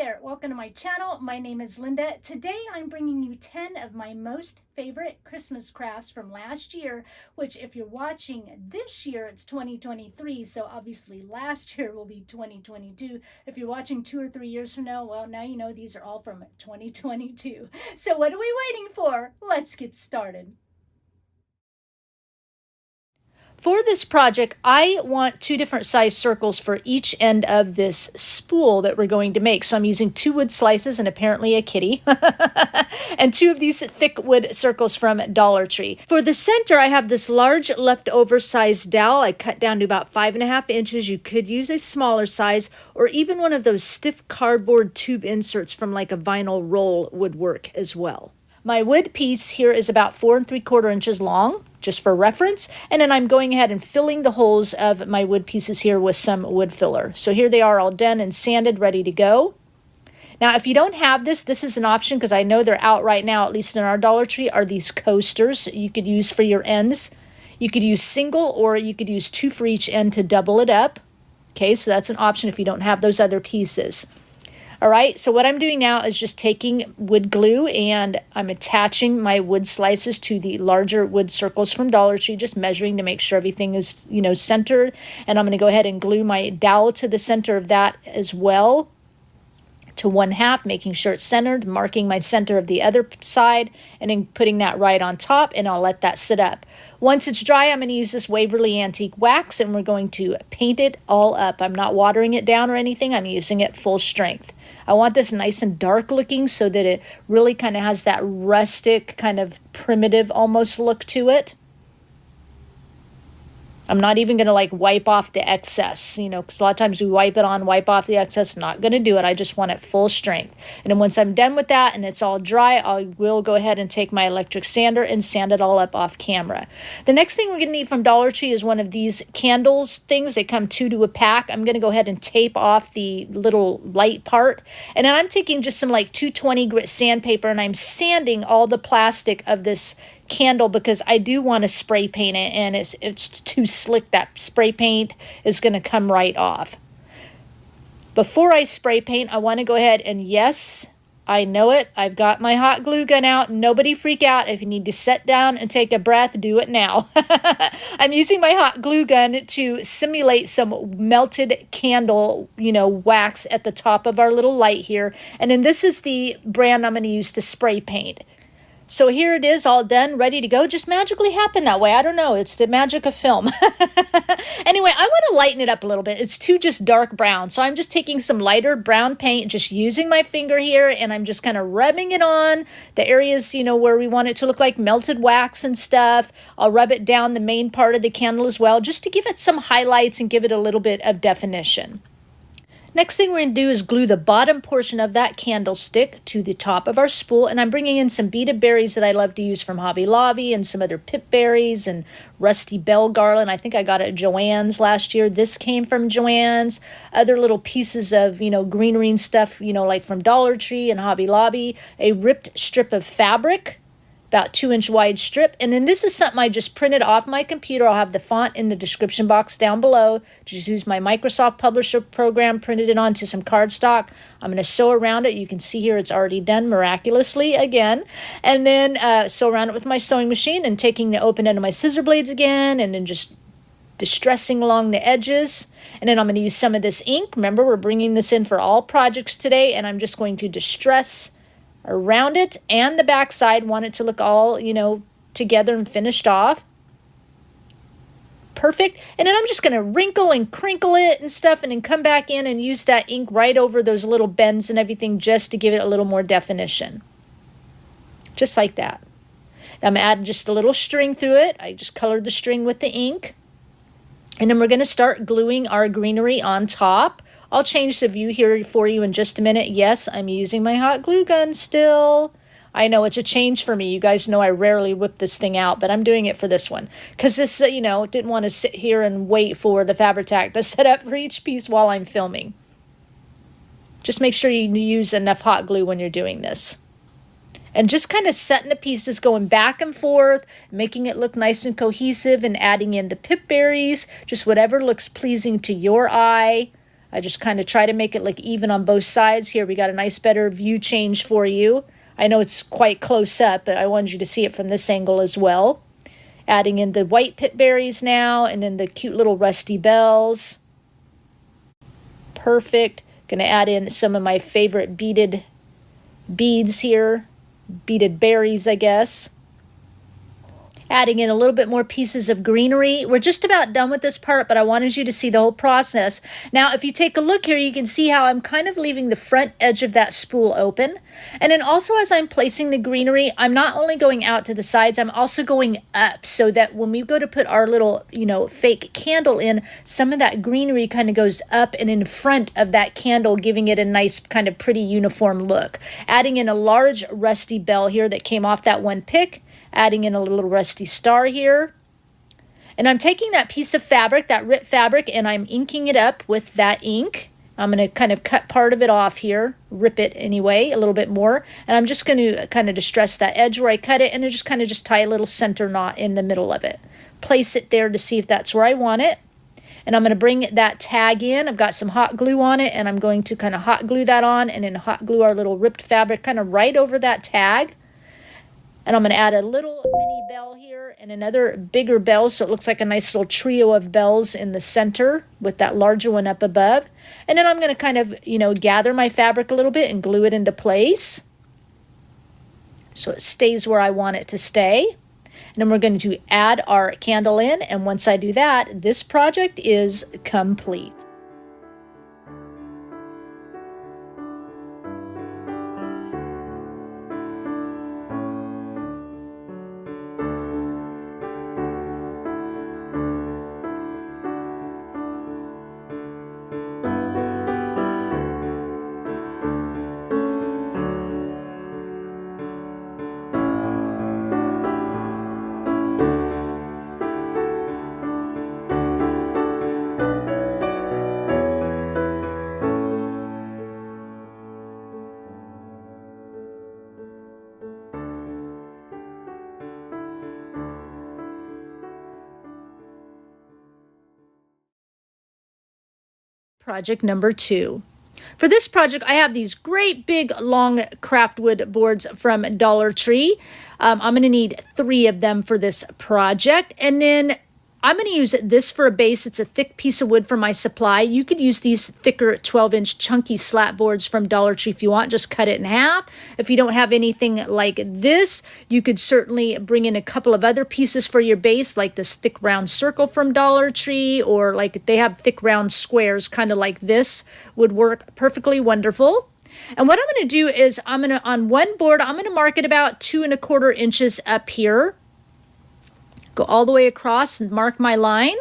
there, welcome to my channel. My name is Linda. Today I'm bringing you 10 of my most favorite Christmas crafts from last year, which if you're watching this year, it's 2023, so obviously last year will be 2022. If you're watching 2 or 3 years from now, well, now you know these are all from 2022. So what are we waiting for? Let's get started. For this project, I want 2 different size circles for each end of this spool that we're going to make. So I'm using 2 wood slices and apparently a kitty and 2 of these thick wood circles from Dollar Tree. For the center, I have this large leftover size dowel. I cut down to about 5.5 inches. You could use a smaller size or even one of those stiff cardboard tube inserts from like a vinyl roll would work as well. My wood piece here is about 4 3/4 inches long, just for reference. And then I'm going ahead and filling the holes of my wood pieces here with some wood filler. So here they are all done and sanded, ready to go. Now, if you don't have this, this is an option because I know they're out right now, at least in our Dollar Tree, are these coasters you could use for your ends. You could use single or you could use 2 for each end to double it up. Okay, so that's an option if you don't have those other pieces. All right, so what I'm doing now is just taking wood glue and I'm attaching my wood slices to the larger wood circles from Dollar Tree, just measuring to make sure everything is, centered. And I'm going to go ahead and glue my dowel to the center of that as well, to 1/2, making sure it's centered, marking my center of the other side, and then putting that right on top, and I'll let that sit up. Once it's dry, I'm going to use this Waverly Antique Wax, and we're going to paint it all up. I'm not watering it down or anything. I'm using it full strength. I want this nice and dark looking so that it really kind of has that rustic, kind of primitive almost look to it. I'm not even going to like wipe off the excess, because a lot of times we wipe it on, wipe off the excess. Not going to do it. I just want it full strength. And then once I'm done with that and it's all dry, I will go ahead and take my electric sander and sand it all up off camera. The next thing we're going to need from Dollar Tree is one of these candles things. They come 2 to a pack. I'm going to go ahead and tape off the little light part. And then I'm taking just some like 220 grit sandpaper and I'm sanding all the plastic of this candle because I do want to spray paint it, and it's too slick. That spray paint is going to come right off. Before I spray paint, I want to go ahead and, yes, I know it, I've got my hot glue gun out. Nobody freak out. If you need to sit down and take a breath, do it now. I'm using my hot glue gun to simulate some melted candle, wax at the top of our little light here. And then this is the brand I'm going to use to spray paint. So here it is, all done, ready to go. Just magically happened that way. I don't know. It's the magic of film. Anyway, I want to lighten it up a little bit. It's too just dark brown. So I'm just taking some lighter brown paint, just using my finger here, and I'm just kind of rubbing it on the areas, where we want it to look like melted wax and stuff. I'll rub it down the main part of the candle as well, just to give it some highlights and give it a little bit of definition. Next thing we're going to do is glue the bottom portion of that candlestick to the top of our spool, and I'm bringing in some beaded berries that I love to use from Hobby Lobby and some other pip berries and rusty bell garland. I think I got it at Joann's last year. This came from Joann's. Other little pieces of, greenery and stuff, like from Dollar Tree and Hobby Lobby. A ripped strip of fabric, about 2-inch wide strip. And then this is something I just printed off my computer. I'll have the font in the description box down below. Just use my Microsoft Publisher program, printed it onto some cardstock. I'm going to sew around it. You can see here it's already done miraculously again. And then sew around it with my sewing machine and taking the open end of my scissor blades again and then just distressing along the edges. And then I'm going to use some of this ink. Remember, we're bringing this in for all projects today, and I'm just going to distress around it and the back side. Want it to look all, together and finished off. Perfect. And then I'm just going to wrinkle and crinkle it and stuff, and then come back in and use that ink right over those little bends and everything just to give it a little more definition. Just like that. I'm adding just a little string through it. I just colored the string with the ink. And then we're going to start gluing our greenery on top. I'll change the view here for you in just a minute. Yes, I'm using my hot glue gun still. I know it's a change for me. You guys know I rarely whip this thing out, but I'm doing it for this one. Because this, didn't want to sit here and wait for the Fabric to set up for each piece while I'm filming. Just make sure you use enough hot glue when you're doing this. And just kind of setting the pieces, going back and forth, making it look nice and cohesive, and adding in the pip berries, just whatever looks pleasing to your eye. I just kind of try to make it look even on both sides. Here we got a nice better view change for you. I know it's quite close up, but I wanted you to see it from this angle as well. Adding in the white pip berries now, and then the cute little rusty bells. Perfect. Gonna add in some of my favorite beaded beads here. Beaded berries, I guess. Adding in a little bit more pieces of greenery. We're just about done with this part, but I wanted you to see the whole process. Now, if you take a look here, you can see how I'm kind of leaving the front edge of that spool open. And then also as I'm placing the greenery, I'm not only going out to the sides, I'm also going up so that when we go to put our little, fake candle in, some of that greenery kind of goes up and in front of that candle, giving it a nice kind of pretty uniform look. Adding in a large rusty bell here that came off that one pick. Adding in a little rusty star here. And I'm taking that piece of fabric, that ripped fabric, and I'm inking it up with that ink. I'm going to kind of cut part of it off here, rip it anyway, a little bit more. And I'm just going to kind of distress that edge where I cut it, and then just kind of just tie a little center knot in the middle of it. Place it there to see if that's where I want it. And I'm going to bring that tag in. I've got some hot glue on it, and I'm going to kind of hot glue that on, and then hot glue our little ripped fabric kind of right over that tag. And I'm going to add a little mini bell here and another bigger bell so it looks like a nice little trio of bells in the center with that larger one up above. And then I'm going to kind of, gather my fabric a little bit and glue it into place so it stays where I want it to stay. And then we're going to add our candle in, and once I do that, this project is complete. Project number 2. For this project, I have these great big long craftwood boards from Dollar Tree. I'm going to need 3 of them for this project. And then I'm going to use this for a base. It's a thick piece of wood for my supply. You could use these thicker 12-inch chunky slat boards from Dollar Tree if you want. Just cut it in half. If you don't have anything like this, you could certainly bring in a couple of other pieces for your base, like this thick round circle from Dollar Tree, or like they have thick round squares, kind of like this, would work perfectly wonderful. And what I'm going to do is on one board, I'm going to mark it about 2 1/4 inches up here. Go all the way across and mark my line.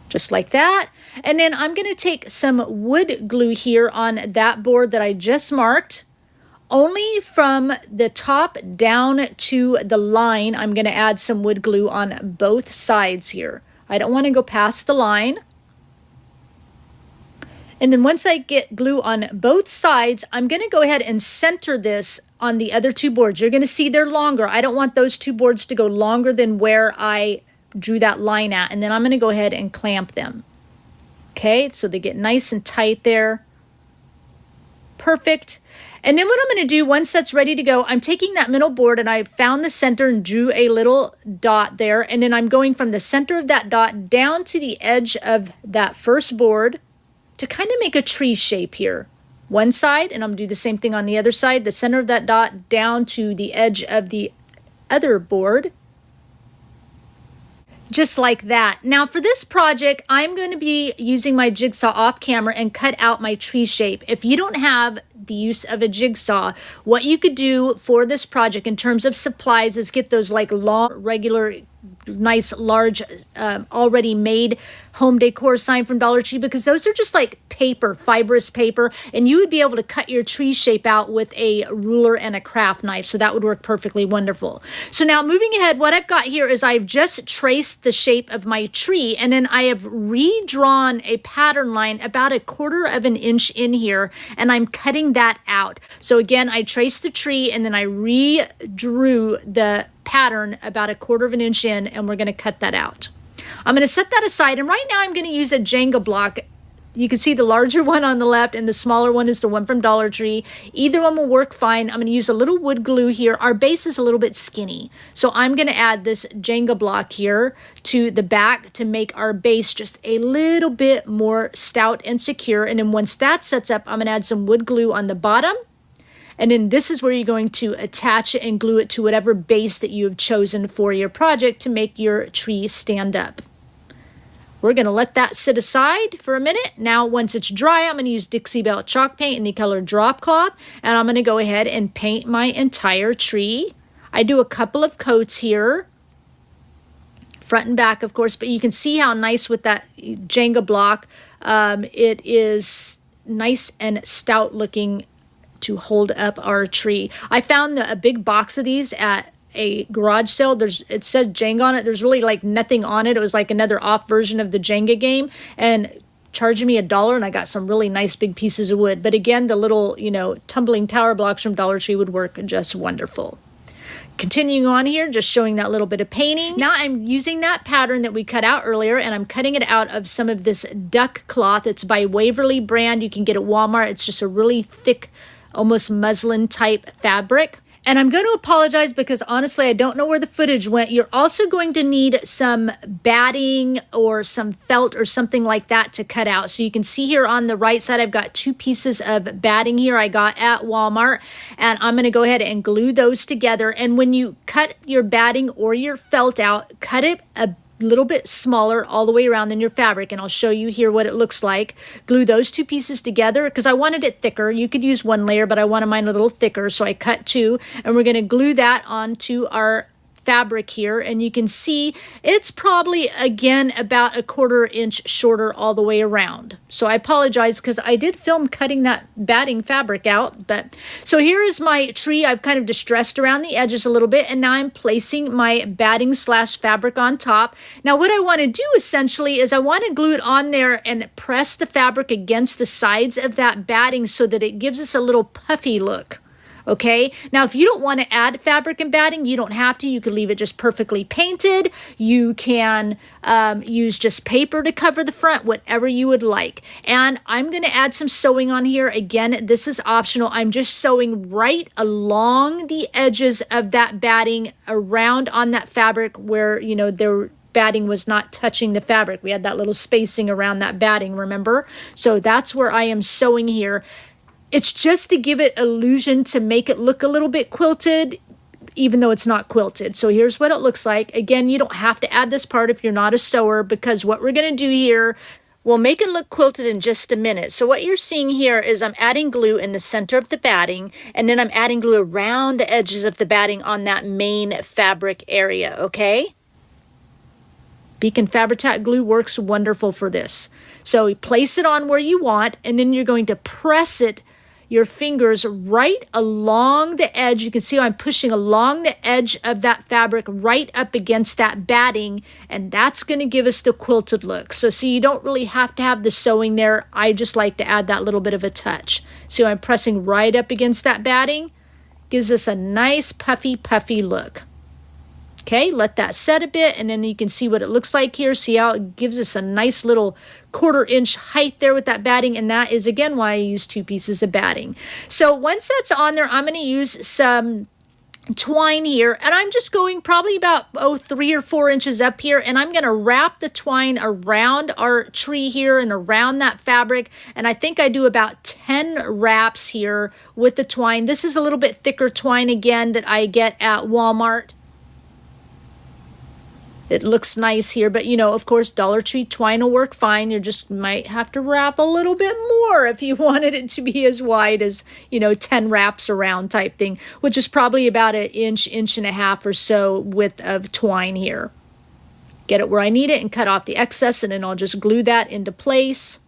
Just like that. And then I'm going to take some wood glue here on that board that I just marked. Only from the top down to the line, I'm going to add some wood glue on both sides here. I don't want to go past the line. And then once I get glue on both sides, I'm going to go ahead and center this on the other 2 boards. You're going to see they're longer. I don't want those 2 boards to go longer than where I drew that line at. And then I'm going to go ahead and clamp them. Okay, so they get nice and tight there. Perfect. And then what I'm going to do once that's ready to go, I'm taking that middle board and I found the center and drew a little dot there. And then I'm going from the center of that dot down to the edge of that first board to kind of make a tree shape here. One side, and I'm going to do the same thing on the other side, the center of that dot down to the edge of the other board. Just like that. Now for this project, I'm going to be using my jigsaw off camera and cut out my tree shape. If you don't have the use of a jigsaw, what you could do for this project in terms of supplies is get those like long, regular, nice, large, already made home decor sign from Dollar Tree, because those are just like paper, fibrous paper, and you would be able to cut your tree shape out with a ruler and a craft knife, so that would work perfectly wonderful. So now moving ahead, what I've got here is I've just traced the shape of my tree, and then I have redrawn a pattern line about 1/4 inch in here, and I'm cutting that out. So again, I traced the tree and then I redrew the pattern about 1/4 inch in, and we're going to cut that out. I'm going to set that aside, and right now I'm going to use a Jenga block. You can see the larger one on the left and the smaller one is the one from Dollar Tree. Either one will work fine. I'm going to use a little wood glue here. Our base is a little bit skinny, so I'm going to add this Jenga block here to the back to make our base just a little bit more stout and secure. And then once that sets up, I'm going to add some wood glue on the bottom. And then this is where you're going to attach it and glue it to whatever base that you have chosen for your project to make your tree stand up. We're going to let that sit aside for a minute. Now, once it's dry, I'm going to use Dixie Belle chalk paint in the color Drop Cloth, and I'm going to go ahead and paint my entire tree. I do a couple of coats here, front and back, of course, but you can see how nice with that Jenga block. It is nice and stout looking to hold up our tree. I found a big box of these at a garage sale. It said Jenga on it. There's really like nothing on it. It was like another off version of the Jenga game, and charging me $1, and I got some really nice big pieces of wood. But again, the little, tumbling tower blocks from Dollar Tree would work just wonderful. Continuing on here, just showing that little bit of painting. Now I'm using that pattern that we cut out earlier, and I'm cutting it out of some of this duck cloth. It's by Waverly brand. You can get it at Walmart. It's just a really thick, almost muslin type fabric. And I'm going to apologize because honestly, I don't know where the footage went. You're also going to need some batting or some felt or something like that to cut out. So you can see here on the right side, I've got 2 pieces of batting here I got at Walmart. And I'm going to go ahead and glue those together. And when you cut your batting or your felt out, cut it a little bit smaller all the way around than your fabric, and I'll show you here what it looks like. Glue those 2 pieces together because I wanted it thicker. You could use 1 layer, but I wanted mine a little thicker, so I cut 2, and we're going to glue that onto our fabric here, and you can see it's probably again about a 1/4 inch shorter all the way around. So I apologize because I did film cutting that batting fabric out. But so here is my tree. I've kind of distressed around the edges a little bit, and now I'm placing my batting / fabric on top. Now what I want to do essentially is I want to glue it on there and press the fabric against the sides of that batting so that it gives us a little puffy look. Okay, now if you don't want to add fabric and batting, you don't have to. You could leave it just perfectly painted. You can use just paper to cover the front, whatever you would like. And I'm going to add some sewing on here. Again, this is optional. I'm just sewing right along the edges of that batting around on that fabric where, there batting was not touching the fabric. We had that little spacing around that batting, remember? So that's where I am sewing here. It's just to give it illusion to make it look a little bit quilted, even though it's not quilted. So here's what it looks like. Again, you don't have to add this part if you're not a sewer, because what we're going to do here, we'll make it look quilted in just a minute. So what you're seeing here is I'm adding glue in the center of the batting, and then I'm adding glue around the edges of the batting on that main fabric area, okay? Beacon Fabri-Tac glue works wonderful for this. So you place it on where you want, and then you're going to press it, your fingers right along the edge. You can see how I'm pushing along the edge of that fabric right up against that batting, and that's going to give us the quilted look. So see, you don't really have to have the sewing there. I just like to add that little bit of a touch. See how I'm pressing right up against that batting? Gives us a nice puffy look. Okay, let that set a bit, and then you can see what it looks like here. See how it gives us a nice little 1/4 inch height there with that batting, and that is again why I use 2 pieces of batting. So once that's on there, I'm going to use some twine here, and I'm just going probably about 3 or 4 inches up here, and I'm going to wrap the twine around our tree here and around that fabric, and I think I do about 10 wraps here with the twine. This is a little bit thicker twine again that I get at Walmart. It looks nice here, but of course, Dollar Tree twine will work fine. You just might have to wrap a little bit more if you wanted it to be as wide as, 10 wraps around type thing, which is probably about an inch and a half or so width of twine here. Get it where I need it and cut off the excess, and then I'll just glue that into place.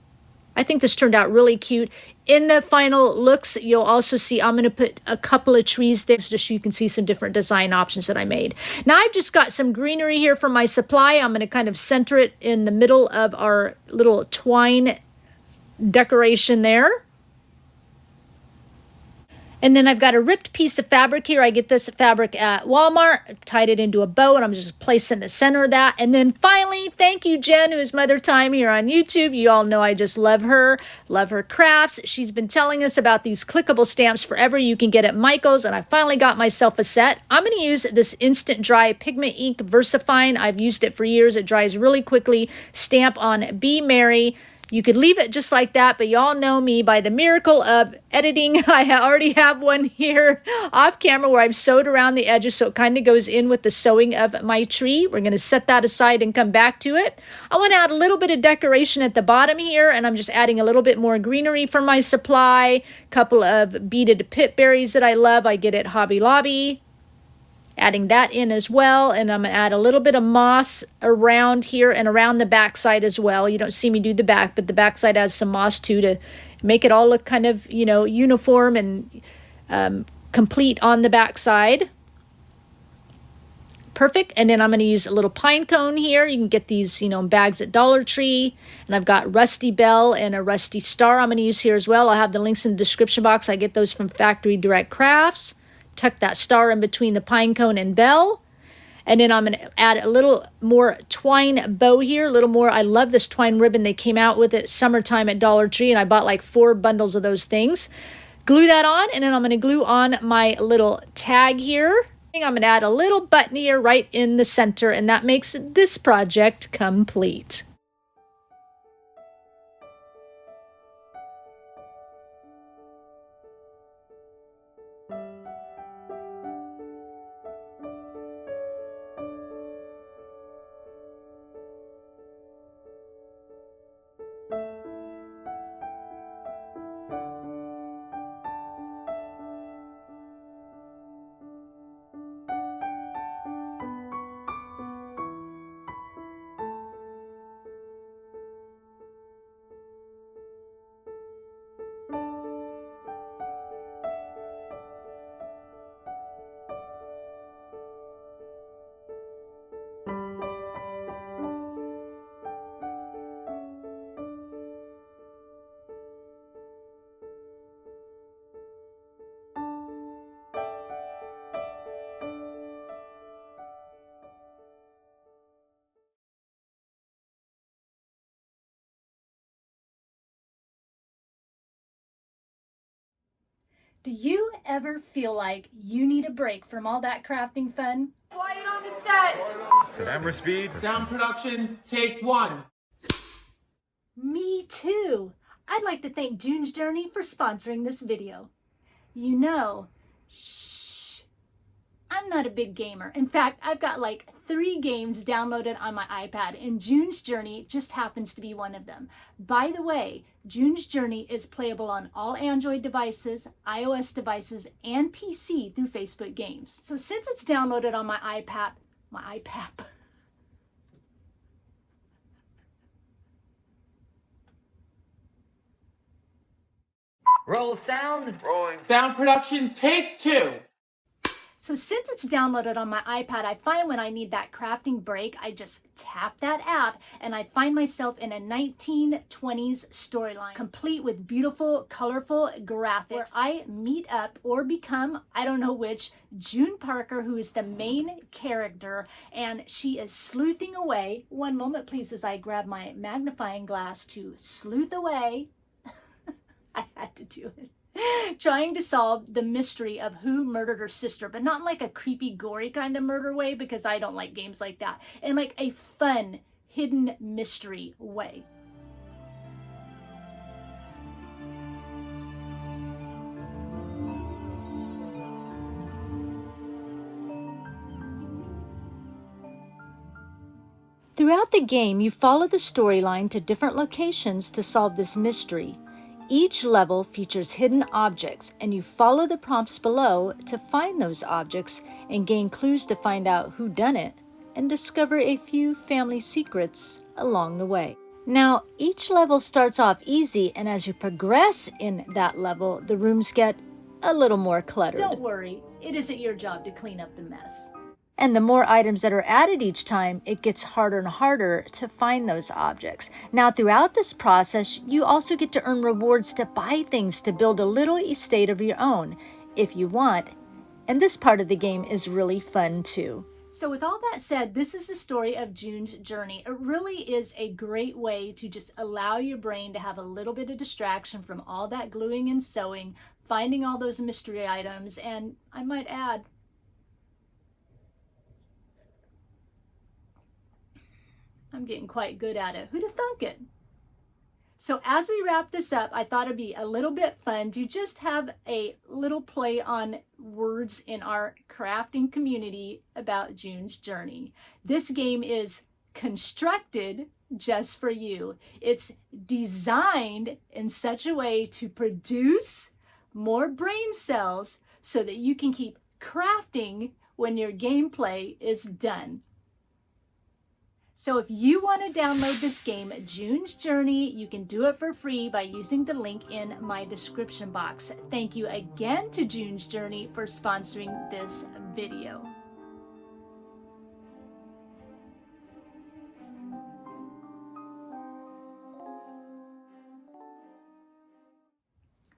I think this turned out really cute. In the final looks, you'll also see I'm going to put a couple of trees there just so you can see some different design options that I made. Now I've just got some greenery here from my supply. I'm going to kind of center it in the middle of our little twine decoration there. And then I've got a ripped piece of fabric here. I get this fabric at Walmart, tied it into a bow, and I'm just placing the center of that. And then finally, thank you, Jen, who's Mother Time here on YouTube. You all know I just love her crafts. She's been telling us about these clickable stamps forever. You can get at Michael's, and I finally got myself a set. I'm going to use this Instant Dry Pigment Ink VersaFine. I've used it for years. It dries really quickly. Stamp on Be Merry. You could leave it just like that, but y'all know me by the miracle of editing. I already have one here off camera where I've sewed around the edges so it kind of goes in with the sewing of my tree. We're going to set that aside and come back to it. I want to add a little bit of decoration at the bottom here, and I'm just adding a little bit more greenery for my supply. A couple of beaded pip berries that I love. I get at Hobby Lobby. Adding that in as well, and I'm going to add a little bit of moss around here and around the backside as well. You don't see me do the back, but the backside has some moss too to make it all look kind of, you know, uniform and complete on the backside. Perfect. And then I'm going to use a little pine cone here. You can get these, you know, in bags at Dollar Tree. And I've got Rusty Bell and a Rusty Star I'm going to use here as well. I'll have the links in the description box. I get those from Factory Direct Crafts. Tuck that star in between the pine cone and bell. And then I'm going to add a little more twine bow here, a little more. I love this twine ribbon. They came out with it summertime at Dollar Tree, and I bought like 4 bundles of those things. Glue that on, and then I'm going to glue on my little tag here. I'm going to add a little button here right in the center, and that makes this project complete. Do you ever feel like you need a break from all that crafting fun? Quiet on the set! Camera speed. Sound production, take 1. Me too. I'd like to thank June's Journey for sponsoring this video. You know, I'm not a big gamer. In fact, I've got like 3 games downloaded on my iPad, and June's Journey just happens to be one of them. By the way, June's Journey is playable on all Android devices, iOS devices, and PC through Facebook Games. So since it's downloaded on my iPad, Roll sound. Rolling. Sound production, take 2. So since it's downloaded on my iPad, I find when I need that crafting break, I just tap that app and I find myself in a 1920s storyline, complete with beautiful, colorful graphics, where I meet up or become, I don't know which, June Parker, who is the main character, and she is sleuthing away. One moment, please, as I grab my magnifying glass to sleuth away. I had to do it. Trying to solve the mystery of who murdered her sister, but not in like a creepy, gory kind of murder way, because I don't like games like that. In like a fun, hidden mystery way. Throughout the game, you follow the storyline to different locations to solve this mystery. Each level features hidden objects, and you follow the prompts below to find those objects and gain clues to find out who done it and discover a few family secrets along the way. Now, each level starts off easy, and as you progress in that level, the rooms get a little more cluttered. Don't worry, it isn't your job to clean up the mess. And the more items that are added each time, it gets harder and harder to find those objects. Now, throughout this process, you also get to earn rewards to buy things to build a little estate of your own. if you want. And this part of the game is really fun too. So with all that said, this is the story of June's Journey. It really is a great way to just allow your brain to have a little bit of distraction from all that gluing and sewing, finding all those mystery items, and I might add, I'm getting quite good at it. Who'd have thunk it? So as we wrap this up, I thought it'd be a little bit fun to just have a little play on words in our crafting community about June's Journey. This game is constructed just for you. It's designed in such a way to produce more brain cells so that you can keep crafting when your gameplay is done. So if you want to download this game, June's Journey, you can do it for free by using the link in my description box. Thank you again to June's Journey for sponsoring this video.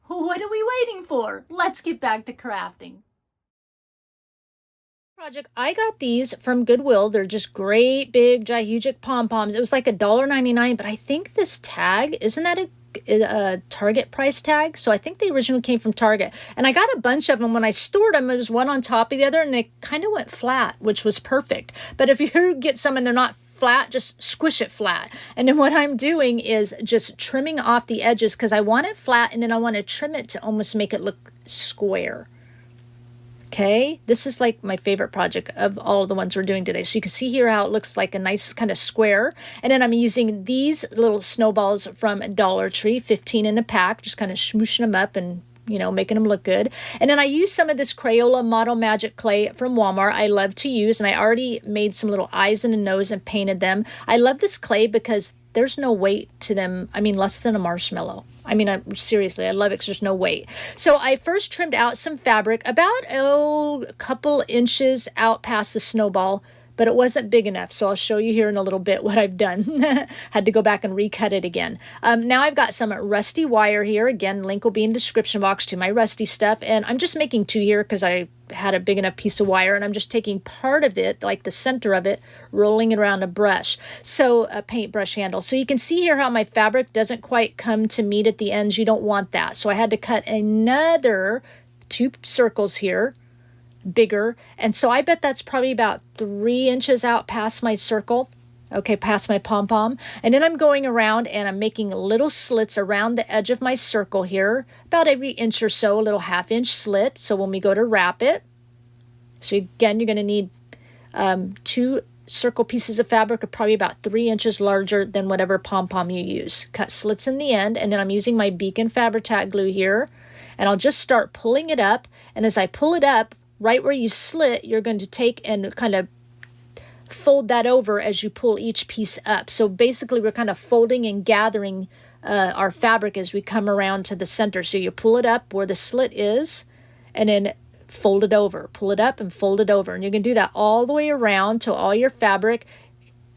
What are we waiting for? Let's get back to crafting. Project. I got these from Goodwill. They're just great big gigantic pom-poms. It was like $1.99, but I think this tag, isn't that a Target price tag? So I think they originally came from Target, and I got a bunch of them. When I stored them, it was one on top of the other, and they kind of went flat, which was perfect. But if you get some and they're not flat, just squish it flat. And then what I'm doing is just trimming off the edges because I want it flat, and then I want to trim it to almost make it look square. Okay, this is like my favorite project of all the ones we're doing today. So you can see here how it looks like a nice kind of square. And then I'm using these little snowballs from Dollar Tree, 15 in a pack, just kind of smooshing them up and, you know, making them look good. And then I use some of this Crayola Model Magic clay from Walmart. I love to use, and I already made some little eyes and a nose and painted them. I love this clay because there's no weight to them. I mean, less than a marshmallow. I mean, seriously, I love it because there's no weight. So I first trimmed out some fabric about, a couple inches out past the snowball, but it wasn't big enough. So I'll show you here in a little bit what I've done. Had to go back and recut it again. Now I've got some rusty wire here. Again, link will be in the description box to my rusty stuff. And I'm just making two here because I had a big enough piece of wire, and I'm just taking part of it, like the center of it, rolling it around a brush. So a paintbrush handle. So you can see here how my fabric doesn't quite come to meet at the ends. You don't want that. So I had to cut another 2 circles here, bigger. And so I bet that's probably about 3 inches out past my circle. Okay, past my pom-pom. And then I'm going around and I'm making little slits around the edge of my circle here, about every inch or so, a little 1/2 inch slit. So when we go to wrap it, so again, you're going to need 2 circle pieces of fabric, are probably about 3 inches larger than whatever pom-pom you use. Cut slits in the end, and then I'm using my Beacon Fabri-Tac glue here, and I'll just start pulling it up. And as I pull it up, right where you slit, you're going to take and kind of fold that over as you pull each piece up. So basically we're kind of folding and gathering our fabric as we come around to the center. So you pull it up where the slit is and then fold it over, pull it up and fold it over. And you can do that all the way around to all your fabric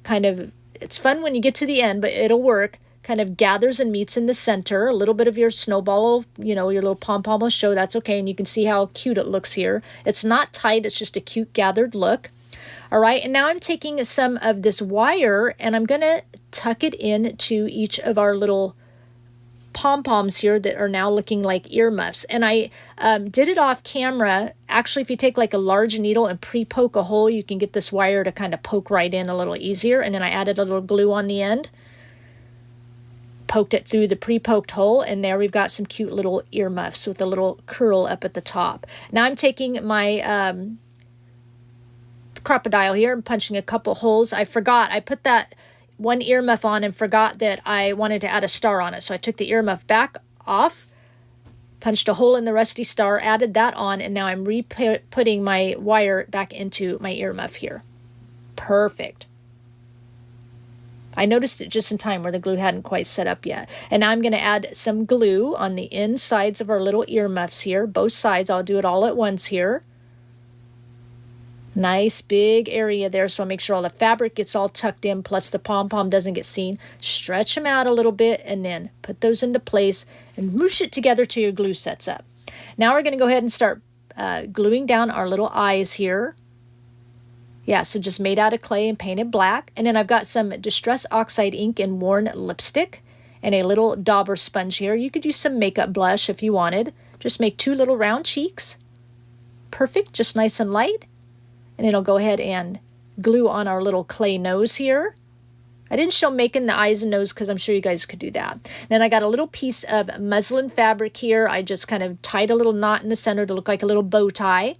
kind of, it's fun when you get to the end, but it'll work, kind of gathers and meets in the center. A little bit of your snowball, you know, your little pom-pom will show, that's okay. And you can see how cute it looks here. It's not tight, it's just a cute gathered look. All right, and now I'm taking some of this wire and I'm going to tuck it into each of our little pom-poms here that are now looking like earmuffs. And I did it off camera. Actually, if you take like a large needle and pre-poke a hole, you can get this wire to kind of poke right in a little easier. And then I added a little glue on the end, poked it through the pre-poked hole, and there we've got some cute little earmuffs with a little curl up at the top. Now I'm taking my crocodile here and punching a couple holes. I forgot, I put that one earmuff on and forgot that I wanted to add a star on it. So I took the earmuff back off, punched a hole in the rusty star, added that on, and now I'm putting my wire back into my earmuff here. Perfect. I noticed it just in time where the glue hadn't quite set up yet. And now I'm going to add some glue on the insides of our little earmuffs here. Both sides, I'll do it all at once here. Nice big area there, so I'll make sure all the fabric gets all tucked in, plus the pom-pom doesn't get seen. Stretch them out a little bit and then put those into place and moosh it together till your glue sets up. Now we're going to go ahead and start gluing down our little eyes here. Yeah, so just made out of clay and painted black. And then I've got some Distress Oxide ink and worn lipstick and a little dauber sponge here. You could use some makeup blush if you wanted. Just make 2 little round cheeks. Perfect, just nice and light. And it'll go ahead and glue on our little clay nose here. I didn't show making the eyes and nose because I'm sure you guys could do that. Then I got a little piece of muslin fabric here. I just kind of tied a little knot in the center to look like a little bow tie.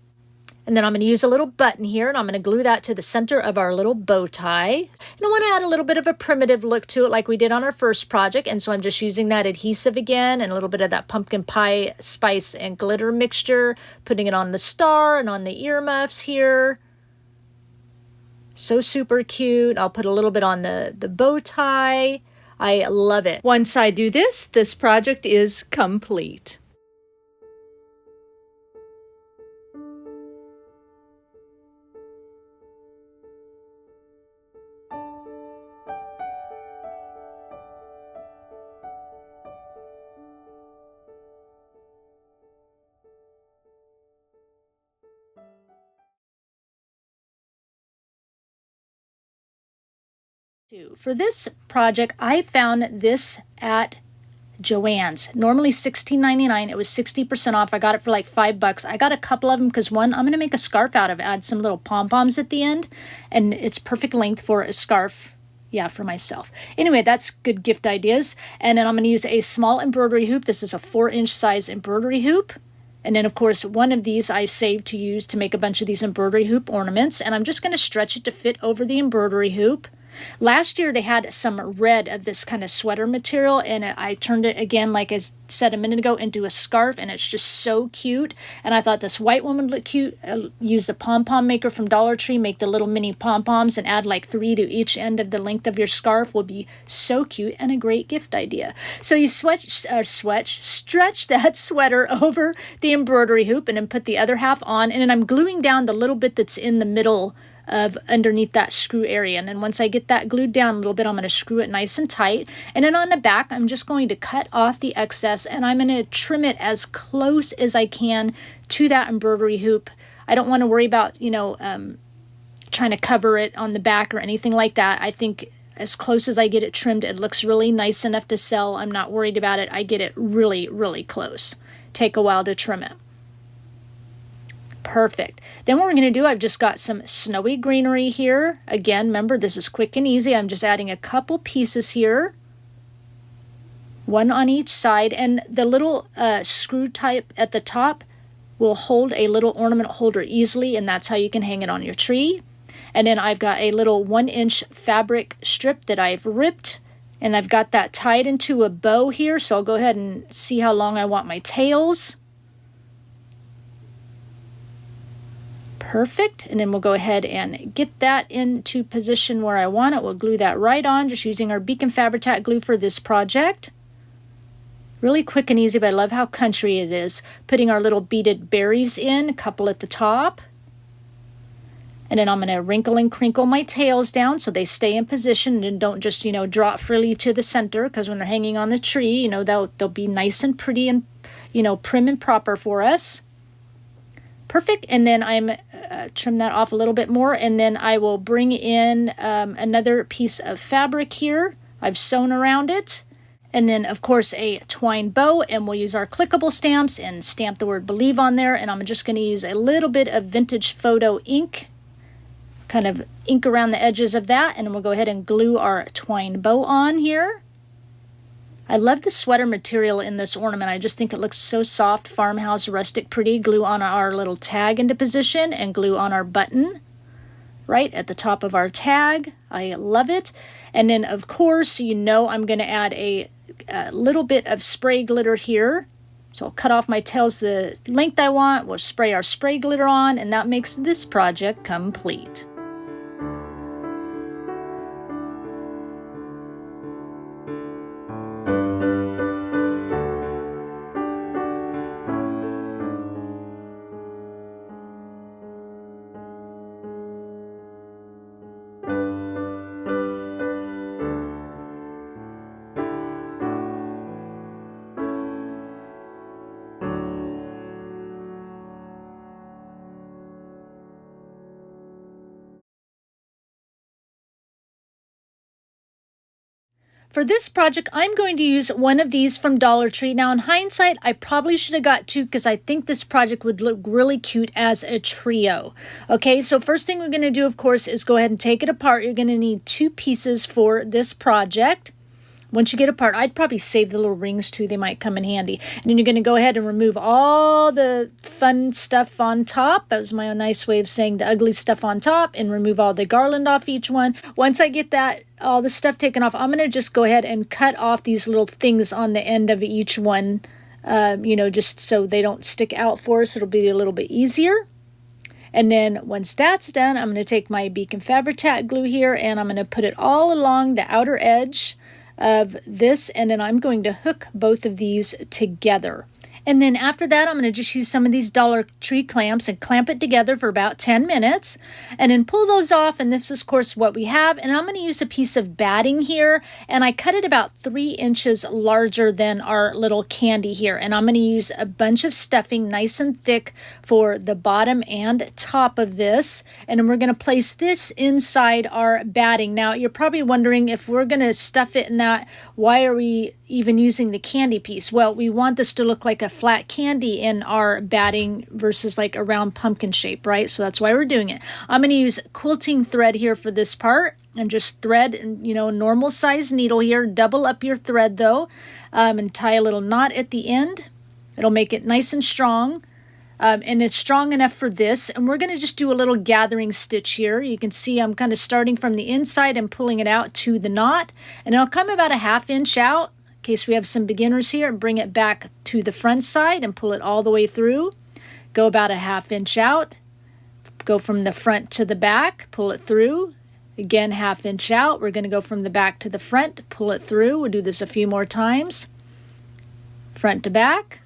And then I'm going to use a little button here, and I'm going to glue that to the center of our little bow tie. And I want to add a little bit of a primitive look to it like we did on our first project, and so I'm just using that adhesive again and a little bit of that pumpkin pie spice and glitter mixture, putting it on the star and on the earmuffs here. So super cute. I'll put a little bit on the bow tie. I love it. Once I do this, this project is complete. For this project, I found this at Joann's. Normally $16.99. It was 60% off. I got it for like $5. I got a couple of them because one, I'm going to make a scarf out of. Add some little pom-poms at the end, and it's perfect length for a scarf. Yeah, for myself. Anyway, that's good gift ideas. And then I'm going to use a small embroidery hoop. This is a 4-inch size embroidery hoop. And then, of course, one of these I saved to use to make a bunch of these embroidery hoop ornaments. And I'm just going to stretch it to fit over the embroidery hoop. Last year they had some red of this kind of sweater material, and I turned it again, like I said a minute ago, into a scarf, and it's just so cute. And I thought this white one would look cute. Use the pom-pom maker from Dollar Tree, make the little mini pom-poms, and add like 3 to each end of the length of your scarf. Will be so cute and a great gift idea. So you stretch that sweater over the embroidery hoop, and then put the other half on, and then I'm gluing down the little bit that's in the middle of underneath that screw area. And then once I get that glued down a little bit, I'm going to screw it nice and tight. And then on the back, I'm just going to cut off the excess, and I'm going to trim it as close as I can to that embroidery hoop. I don't want to worry about, trying to cover it on the back or anything like that. I think as close as I get it trimmed, it looks really nice enough to sell. I'm not worried about it. I get it really, really close. Take a while to trim it. Perfect. Then what we're going to do, I've just got some snowy greenery here. Again, remember, this is quick and easy. I'm just adding a couple pieces here. One on each side. And the little screw type at the top will hold a little ornament holder easily, and that's how you can hang it on your tree. And then I've got a little 1-inch fabric strip that I've ripped, and I've got that tied into a bow here. So I'll go ahead and see how long I want my tails. Perfect. And then we'll go ahead and get that into position where I want it. We'll glue that right on, just using our Beacon Fabri-Tac glue for this project. Really quick and easy, but I love how country it is. Putting our little beaded berries in, a couple at the top. And then I'm going to wrinkle and crinkle my tails down so they stay in position and don't just, drop freely to the center, because when they're hanging on the tree, they'll be nice and pretty and, prim and proper for us. Perfect. And then I'm trim that off a little bit more, and then I will bring in another piece of fabric here. I've sewn around it. And then, of course, a twine bow, and we'll use our clickable stamps and stamp the word believe on there. And I'm just going to use a little bit of vintage photo ink, kind of ink around the edges of that, and we'll go ahead and glue our twine bow on here. I love the sweater material in this ornament. I just think it looks so soft, farmhouse, rustic, pretty. Glue on our little tag into position and glue on our button right at the top of our tag. I love it. And then, of course, I'm going to add a little bit of spray glitter here. So I'll cut off my tails the length I want. We'll spray our spray glitter on, and that makes this project complete. For this project, I'm going to use one of these from Dollar Tree. Now, in hindsight, I probably should have got two because I think this project would look really cute as a trio. Okay, so first thing we're going to do, of course, is go ahead and take it apart. You're going to need two pieces for this project. Once you get apart, I'd probably save the little rings too. They might come in handy. And then you're going to go ahead and remove all the fun stuff on top. That was my own nice way of saying the ugly stuff on top, and remove all the garland off each one. Once I get that, all the stuff taken off, I'm going to just go ahead and cut off these little things on the end of each one, just so they don't stick out for us. It'll be a little bit easier. And then once that's done, I'm going to take my Beacon Fabri-Tac glue here, and I'm going to put it all along the outer edge of this, and then I'm going to hook both of these together. And then after that, I'm going to just use some of these Dollar Tree clamps and clamp it together for about 10 minutes. And then pull those off, and this is, of course, what we have. And I'm going to use a piece of batting here, and I cut it about 3 inches larger than our little candy here. And I'm going to use a bunch of stuffing, nice and thick, for the bottom and top of this. And then we're going to place this inside our batting. Now, you're probably wondering, if we're going to stuff it in that, why are we even using the candy piece? Well, we want this to look like a flat candy in our batting versus like a round pumpkin shape, right? So that's why we're doing it. I'm going to use quilting thread here for this part, and just thread, normal size needle here. Double up your thread though, and tie a little knot at the end. It'll make it nice and strong. And it's strong enough for this. And we're going to just do a little gathering stitch here. You can see I'm kind of starting from the inside and pulling it out to the knot. And it'll come about a 1/2 inch out. In case we have some beginners here, bring it back to the front side and pull it all the way through. Go about a 1/2 inch out. Go from the front to the back, pull it through. Again, 1/2 inch out. We're going to go from the back to the front, pull it through. We'll do this a few more times. Front to back,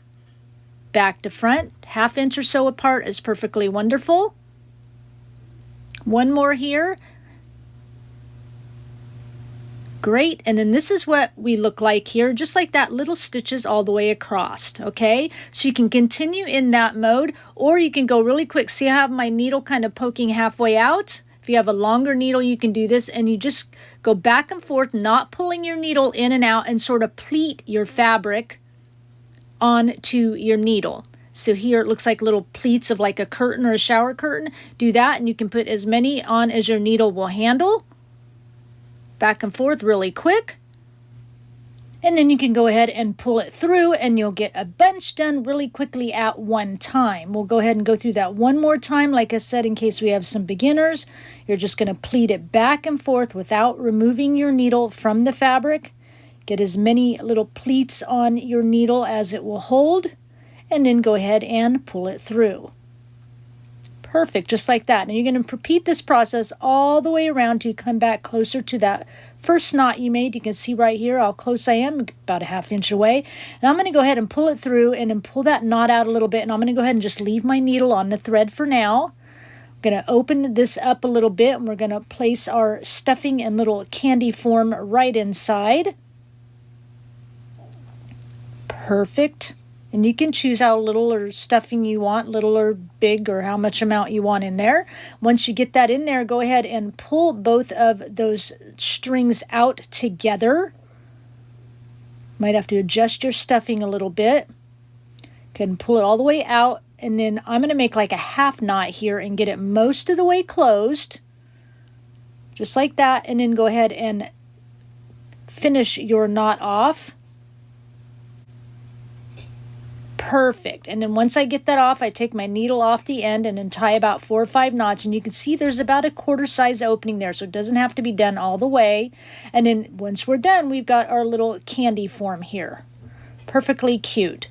back to front. 1/2 inch or so apart is perfectly wonderful. One more here. Great. And then this is what we look like here, just like that, little stitches all the way across. Okay, so you can continue in that mode, or you can go really quick. See, I have my needle kind of poking halfway out. If you have a longer needle, you can do this, and you just go back and forth, not pulling your needle in and out, and sort of pleat your fabric onto your needle. So here it looks like little pleats of like a curtain or a shower curtain. Do that, and you can put as many on as your needle will handle. Back and forth really quick. And then you can go ahead and pull it through, and you'll get a bunch done really quickly at one time. We'll go ahead and go through that one more time. Like I said, in case we have some beginners, you're just going to pleat it back and forth without removing your needle from the fabric. Get as many little pleats on your needle as it will hold, and then go ahead and pull it through. Perfect, just like that. And you're going to repeat this process all the way around till you come back closer to that first knot you made. You can see right here how close I am, about a 1/2 inch away. And I'm going to go ahead and pull it through, and then pull that knot out a little bit. And I'm going to go ahead and just leave my needle on the thread for now. I'm going to open this up a little bit, and we're going to place our stuffing in little candy form right inside. Perfect. And you can choose how little or stuffing you want, little or big, or how much amount you want in there. Once you get that in there, go ahead and pull both of those strings out together. Might have to adjust your stuffing a little bit. Go ahead and pull it all the way out. And then I'm going to make like a 1/2 knot here and get it most of the way closed. Just like that. And then go ahead and finish your knot off. Perfect. And then once I get that off, I take my needle off the end and then tie about 4 or 5 knots. And you can see there's about a 1/4 size opening there, so it doesn't have to be done all the way. And then once we're done, we've got our little candy form here. Perfectly cute.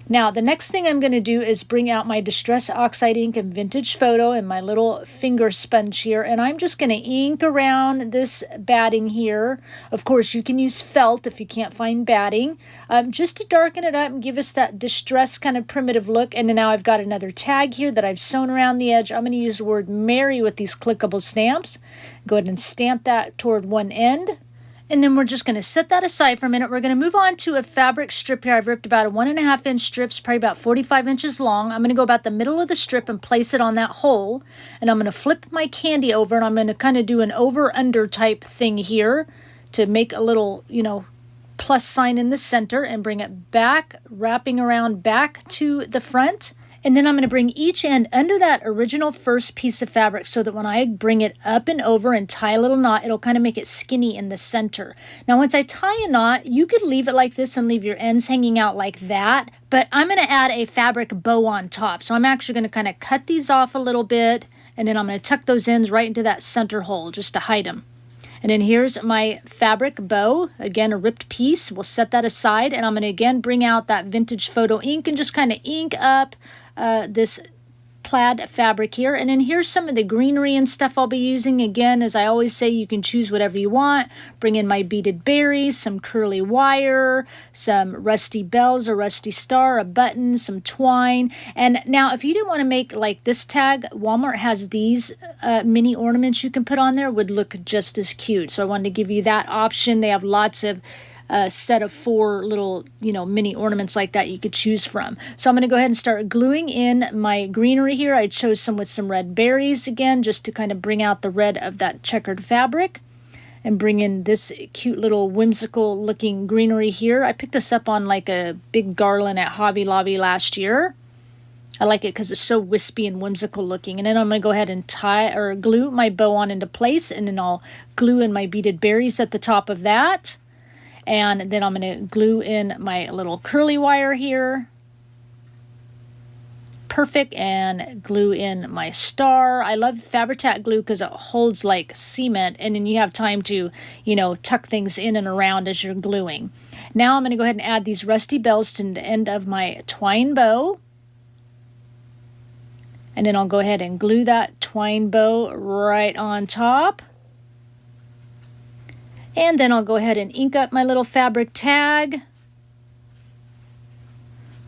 Now, the next thing I'm going to do is bring out my Distress Oxide ink and Vintage Photo and my little finger sponge here, and I'm just going to ink around this batting here. Of course, you can use felt if you can't find batting, just to darken it up and give us that distress kind of primitive look. And then now I've got another tag here that I've sewn around the edge. I'm going to use the word Merry with these clickable stamps. Go ahead and stamp that toward one end. And then we're just going to set that aside for a minute. We're going to move on to a fabric strip here. I've ripped about a 1.5 inch strips, probably about 45 inches long. I'm going to go about the middle of the strip and place it on that hole. And I'm going to flip my candy over, and I'm going to kind of do an over-under type thing here. to make a little, plus sign in the center and bring it back, wrapping around back to the front. And then I'm going to bring each end under that original first piece of fabric so that when I bring it up and over and tie a little knot, it'll kind of make it skinny in the center. Now, once I tie a knot, you could leave it like this and leave your ends hanging out like that, but I'm going to add a fabric bow on top. So I'm actually going to kind of cut these off a little bit, and then I'm going to tuck those ends right into that center hole just to hide them. And then here's my fabric bow, again a ripped piece. We'll set that aside, and I'm going to again bring out that vintage photo ink and just kind of ink up this plaid fabric here. And then here's some of the greenery and stuff I'll be using. Again, as I always say, you can choose whatever you want. Bring in my beaded berries, some curly wire, some rusty bells, a rusty star, a button, some twine. And now if you didn't want to make like this tag, Walmart has these mini ornaments you can put on there, would look just as cute. So I wanted to give you that option. They have lots of set of 4 little, mini ornaments like that you could choose from. So I'm going to go ahead and start gluing in my greenery here. I chose some with some red berries again, just to kind of bring out the red of that checkered fabric, and bring in this cute little whimsical looking greenery here. I picked this up on like a big garland at Hobby Lobby last year. I like it because it's so wispy and whimsical looking. And then I'm going to go ahead and tie or glue my bow on into place, and then I'll glue in my beaded berries at the top of that. And then I'm going to glue in my little curly wire here. Perfect. And glue in my star. I love Fabri-Tac glue because it holds like cement, and then you have time to, tuck things in and around as you're gluing. Now I'm going to go ahead and add these rusty bells to the end of my twine bow. And then I'll go ahead and glue that twine bow right on top. And then I'll go ahead and ink up my little fabric tag.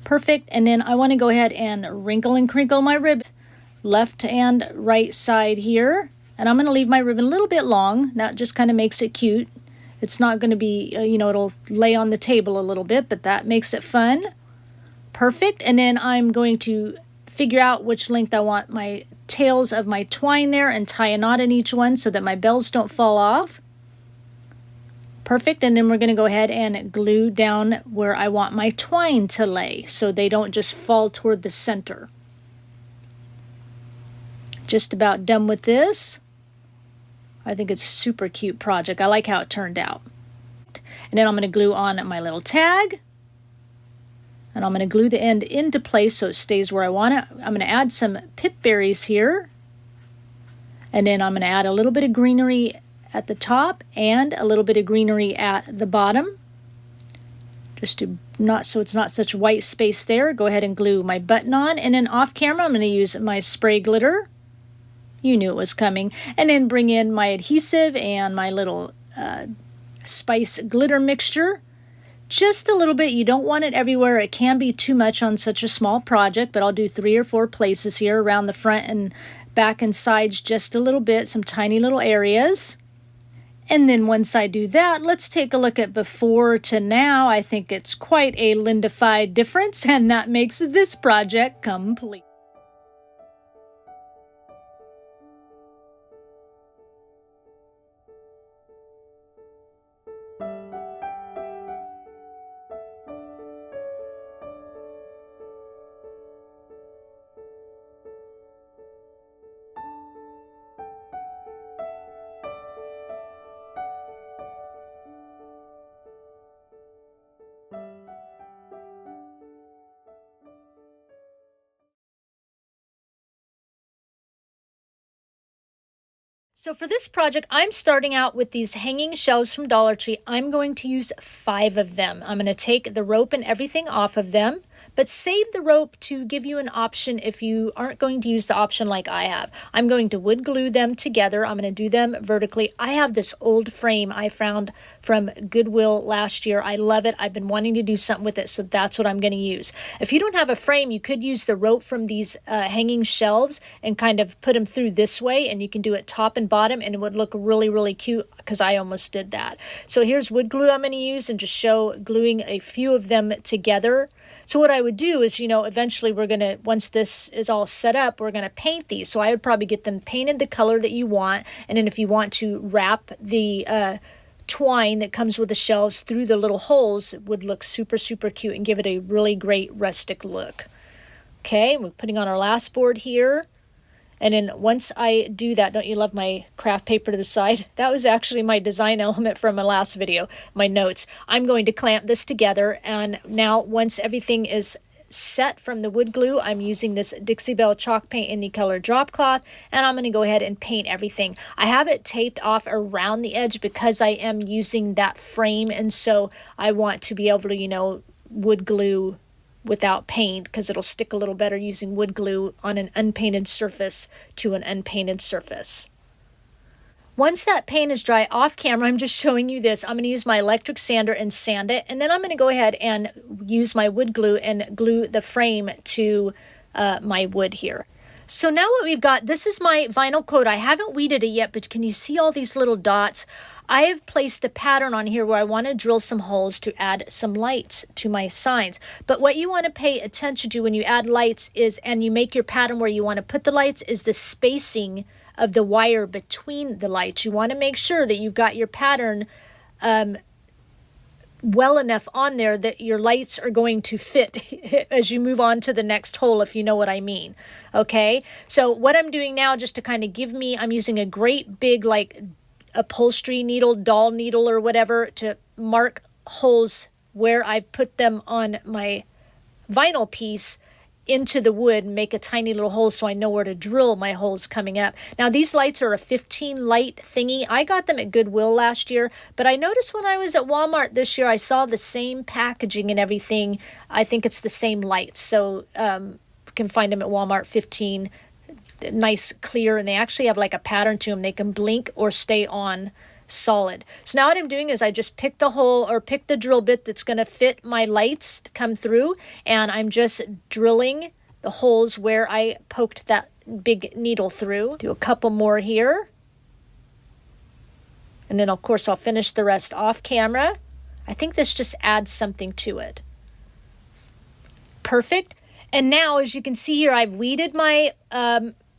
Perfect. And then I want to go ahead and wrinkle and crinkle my ribbon, left and right side here. And I'm going to leave my ribbon a little bit long. That just kind of makes it cute. It's not going to be, it'll lay on the table a little bit, but that makes it fun. Perfect. And then I'm going to figure out which length I want my tails of my twine there and tie a knot in each one so that my bells don't fall off. Perfect. And then we're going to go ahead and glue down where I want my twine to lay so they don't just fall toward the center. Just about done with this. I think it's a super cute project. I like how it turned out. And then I'm going to glue on my little tag. And I'm going to glue the end into place so it stays where I want it. I'm going to add some pip berries here. And then I'm going to add a little bit of greenery at the top and a little bit of greenery at the bottom, just to so it's not such white space there. Go ahead and glue my button on, and then off camera I'm going to use my spray glitter. You knew it was coming. And then bring in my adhesive and my little spice glitter mixture. Just a little bit. You don't want it everywhere. It can be too much on such a small project, but I'll do 3 or 4 places here around the front and back and sides just a little bit, some tiny little areas. And then once I do that, let's take a look at before to now. I think it's quite a Lindified difference, and that makes this project complete. So for this project, I'm starting out with these hanging shelves from Dollar Tree. I'm going to use 5 of them. I'm going to take the rope and everything off of them, but save the rope to give you an option if you aren't going to use the option like I have. I'm going to wood glue them together. I'm going to do them vertically. I have this old frame I found from Goodwill last year. I love it. I've been wanting to do something with it, so that's what I'm going to use. If you don't have a frame, you could use the rope from these hanging shelves and kind of put them through this way, and you can do it top and bottom, and it would look really, really cute because I almost did that. So here's wood glue I'm going to use and just show gluing a few of them together. So what I would do is, eventually we're going to, once this is all set up, we're going to paint these. So I would probably get them painted the color that you want. And then if you want to wrap the twine that comes with the shelves through the little holes would look super, super cute and give it a really great rustic look. Okay, we're putting on our last board here. And then once I do that, don't you love my craft paper to the side? That was actually my design element from my last video, my notes. I'm going to clamp this together, and now once everything is set from the wood glue, I'm using this Dixie Belle chalk paint in the color drop cloth, and I'm going to go ahead and paint everything. I have it taped off around the edge because I am using that frame, and so I want to be able to, you know, wood glue without paint, because it'll stick a little better using wood glue on an unpainted surface to an unpainted surface. Once that paint is dry off camera, I'm just showing you this. I'm going to use my electric sander and sand it, and then I'm going to go ahead and use my wood glue and glue the frame to my wood here. So now what we've got, this is my vinyl coat. I haven't weeded it yet, but can you see all these little dots? I have placed a pattern on here where I want to drill some holes to add some lights to my signs. But what you want to pay attention to when you add lights is, and you make your pattern where you want to put the lights, is the spacing of the wire between the lights. You want to make sure that you've got your pattern well enough on there that your lights are going to fit as you move on to the next hole, if you know what I mean. Okay, so what I'm doing now, just to kind of give me, I'm using a great big like upholstery needle, doll needle or whatever, to mark holes where I put them on my vinyl piece into the wood and make a tiny little hole so I know where to drill my holes coming up. Now these lights are a 15 light thingy. I got them at Goodwill last year, but I noticed when I was at Walmart this year, I saw the same packaging and everything. I think it's the same lights. So you can find them at Walmart, 15, nice, clear, and they actually have like a pattern to them. They can blink or stay on solid. So now what I'm doing is I just pick the hole or pick the drill bit that's going to fit my lights to come through, and I'm just drilling the holes where I poked that big needle through. Do a couple more here. And then of course I'll finish the rest off camera. I think this just adds something to it. Perfect. And now, as you can see here, I've weeded my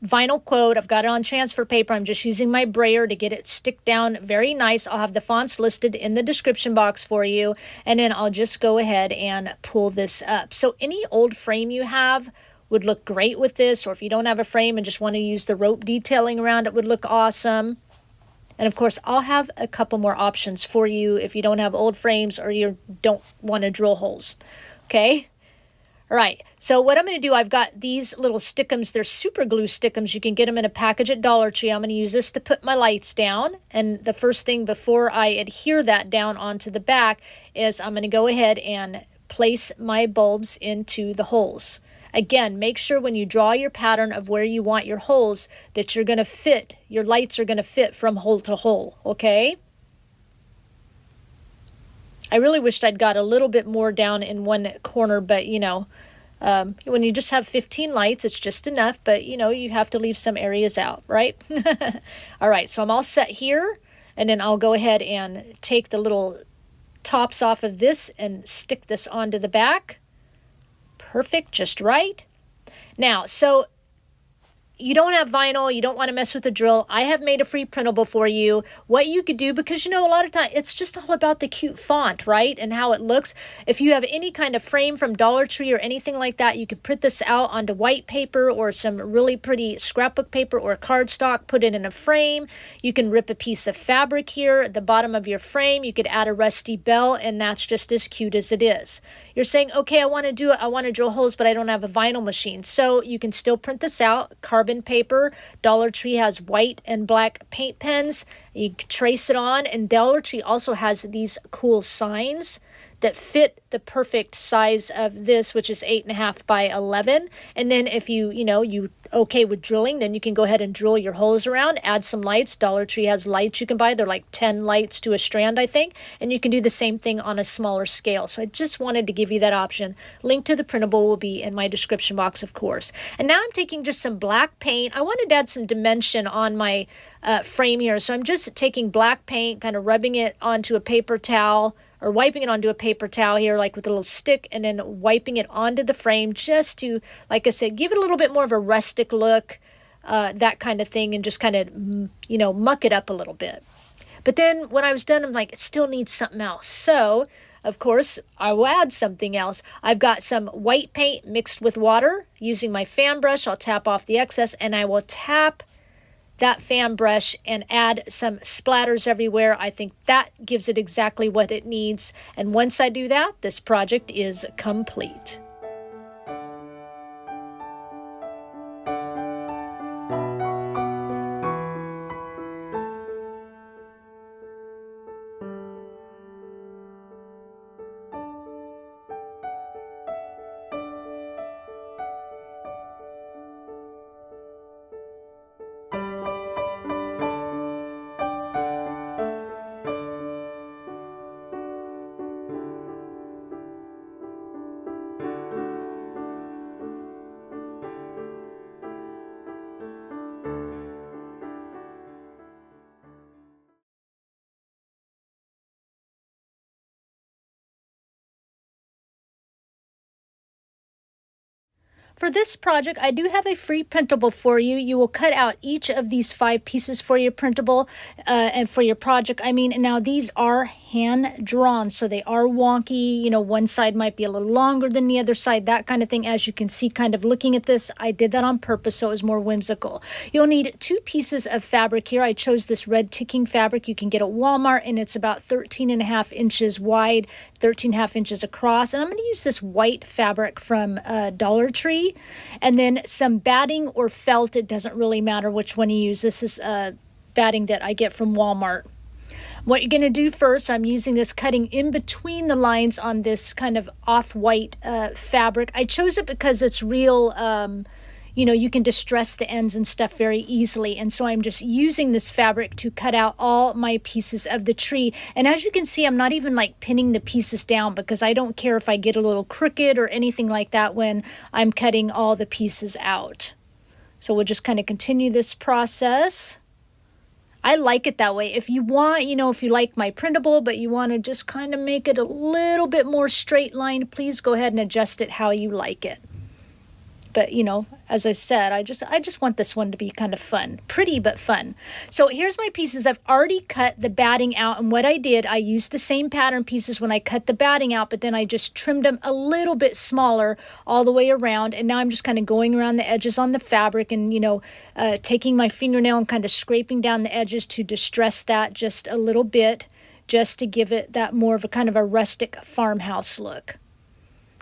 vinyl quote. I've got it on transfer paper. I'm just using my brayer to get it stick down very nice. I'll have the fonts listed in the description box for you, and then I'll just go ahead and pull this up. So any old frame you have would look great with this, or if you don't have a frame and just want to use the rope detailing around it, would look awesome. And of course, I'll have a couple more options for you if you don't have old frames or you don't want to drill holes. Okay? All right, so what I'm going to do, I've got these little stickums. They're super glue stickums. You can get them in a package at Dollar Tree. I'm going to use this to put my lights down. And the first thing before I adhere that down onto the back is I'm going to go ahead and place my bulbs into the holes. Again, make sure when you draw your pattern of where you want your holes that you're going to fit, your lights are going to fit from hole to hole, okay? I really wished I'd got a little bit more down in one corner, but you know, when you just have 15 lights, it's just enough, but you know, you have to leave some areas out, right? All right, so I'm all set here, and then I'll go ahead and take the little tops off of this and stick this onto the back. Perfect, just right. Now, so you don't have vinyl, you don't want to mess with the drill, I have made a free printable for you. What you could do, because you know, a lot of time it's just all about the cute font, right? And how it looks. If you have any kind of frame from Dollar Tree or anything like that, you can print this out onto white paper or some really pretty scrapbook paper or cardstock, put it in a frame. You can rip a piece of fabric here at the bottom of your frame. You could add a rusty bell, and that's just as cute as it is. You're saying, okay, I want to do it, I want to drill holes, but I don't have a vinyl machine. So you can still print this out, carbon paper. Dollar Tree has white and black paint pens. You can trace it on, and Dollar Tree also has these cool signs that fit the perfect size of this, which is 8.5 by 11. And then if you okay with drilling, then you can go ahead and drill your holes around, add some lights. Dollar Tree has lights you can buy. They're like 10 lights to a strand, I think. And you can do the same thing on a smaller scale. So I just wanted to give you that option. Link to the printable will be in my description box, of course. And now I'm taking just some black paint. I wanted to add some dimension on my frame here. So I'm just taking black paint, kind of rubbing it onto a paper towel, or wiping it onto a paper towel here, like with a little stick, and then wiping it onto the frame just to, like I said, give it a little bit more of a rustic look, that kind of thing, and just kind of, muck it up a little bit. But then when I was done, I'm like, it still needs something else. So, of course, I will add something else. I've got some white paint mixed with water. Using my fan brush, I'll tap off the excess, and I will tap that fan brush and add some splatters everywhere. I think that gives it exactly what it needs. And once I do that, this project is complete. For this project, I do have a free printable for you. You will cut out each of these 5 pieces for your printable and for your project. I mean, now these are hand drawn, so they are wonky. You know, one side might be a little longer than the other side, that kind of thing. As you can see, kind of looking at this, I did that on purpose so it was more whimsical. You'll need 2 pieces of fabric here. I chose this red ticking fabric you can get at Walmart, and it's about 13.5 inches wide, 13.5 inches across. And I'm going to use this white fabric from Dollar Tree. And then some batting or felt, it doesn't really matter which one you use. This is batting that I get from Walmart. What you're going to do first, I'm using this cutting in between the lines on this kind of off-white fabric. I chose it because it's real, you know, you can distress the ends and stuff very easily. And so I'm just using this fabric to cut out all my pieces of the tree. And as you can see, I'm not even like pinning the pieces down because I don't care if I get a little crooked or anything like that when I'm cutting all the pieces out. So we'll just kind of continue this process. I like it that way. If you want, you know, if you like my printable, but you want to just kind of make it a little bit more straight line, please go ahead and adjust it how you like it. But, you know, as I said, I just want this one to be kind of fun. Pretty, but fun. So here's my pieces. I've already cut the batting out. And what I did, I used the same pattern pieces when I cut the batting out, but then I just trimmed them a little bit smaller all the way around. And now I'm just kind of going around the edges on the fabric and, you know, taking my fingernail and kind of scraping down the edges to distress that just a little bit, just to give it that more of a kind of a rustic farmhouse look.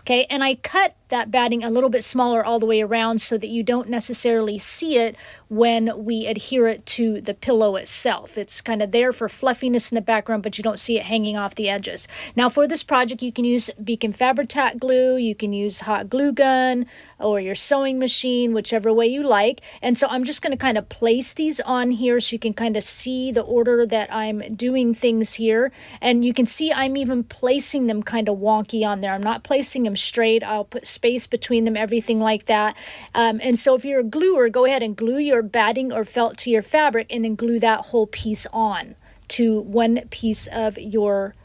Okay, and I cut that batting a little bit smaller all the way around so that you don't necessarily see it when we adhere it to the pillow itself. It's kind of there for fluffiness in the background, but you don't see it hanging off the edges. Now for this project, you can use Beacon Fabri-Tac glue, you can use hot glue gun, or your sewing machine, whichever way you like. And so I'm just going to kind of place these on here so you can kind of see the order that I'm doing things here. And you can see I'm even placing them kind of wonky on there. I'm not placing them straight. I'll put space between them, everything like that. And so if you're a gluer, go ahead and glue your batting or felt to your fabric and then glue that whole piece on to one piece of your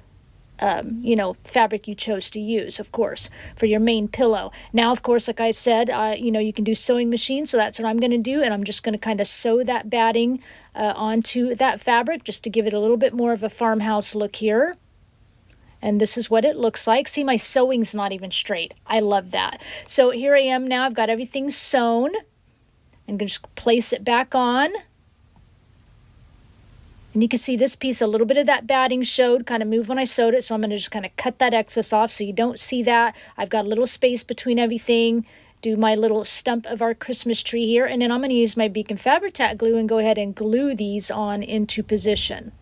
you know, fabric you chose to use, of course, for your main pillow. Now, of course, like I said, you know, you can do sewing machine, so that's what I'm going to do, and I'm just going to kind of sew that batting onto that fabric just to give it a little bit more of a farmhouse look here. And this is what it looks like. See, my sewing's not even straight. I love that. So here I am now. I've got everything sewn. I'm going to just place it back on. And you can see this piece, a little bit of that batting showed, kind of moved when I sewed it. So I'm going to just kind of cut that excess off so you don't see that. I've got a little space between everything. Do my little stump of our Christmas tree here. And then I'm going to use my Beacon Fabri-Tac glue and go ahead and glue these on into position.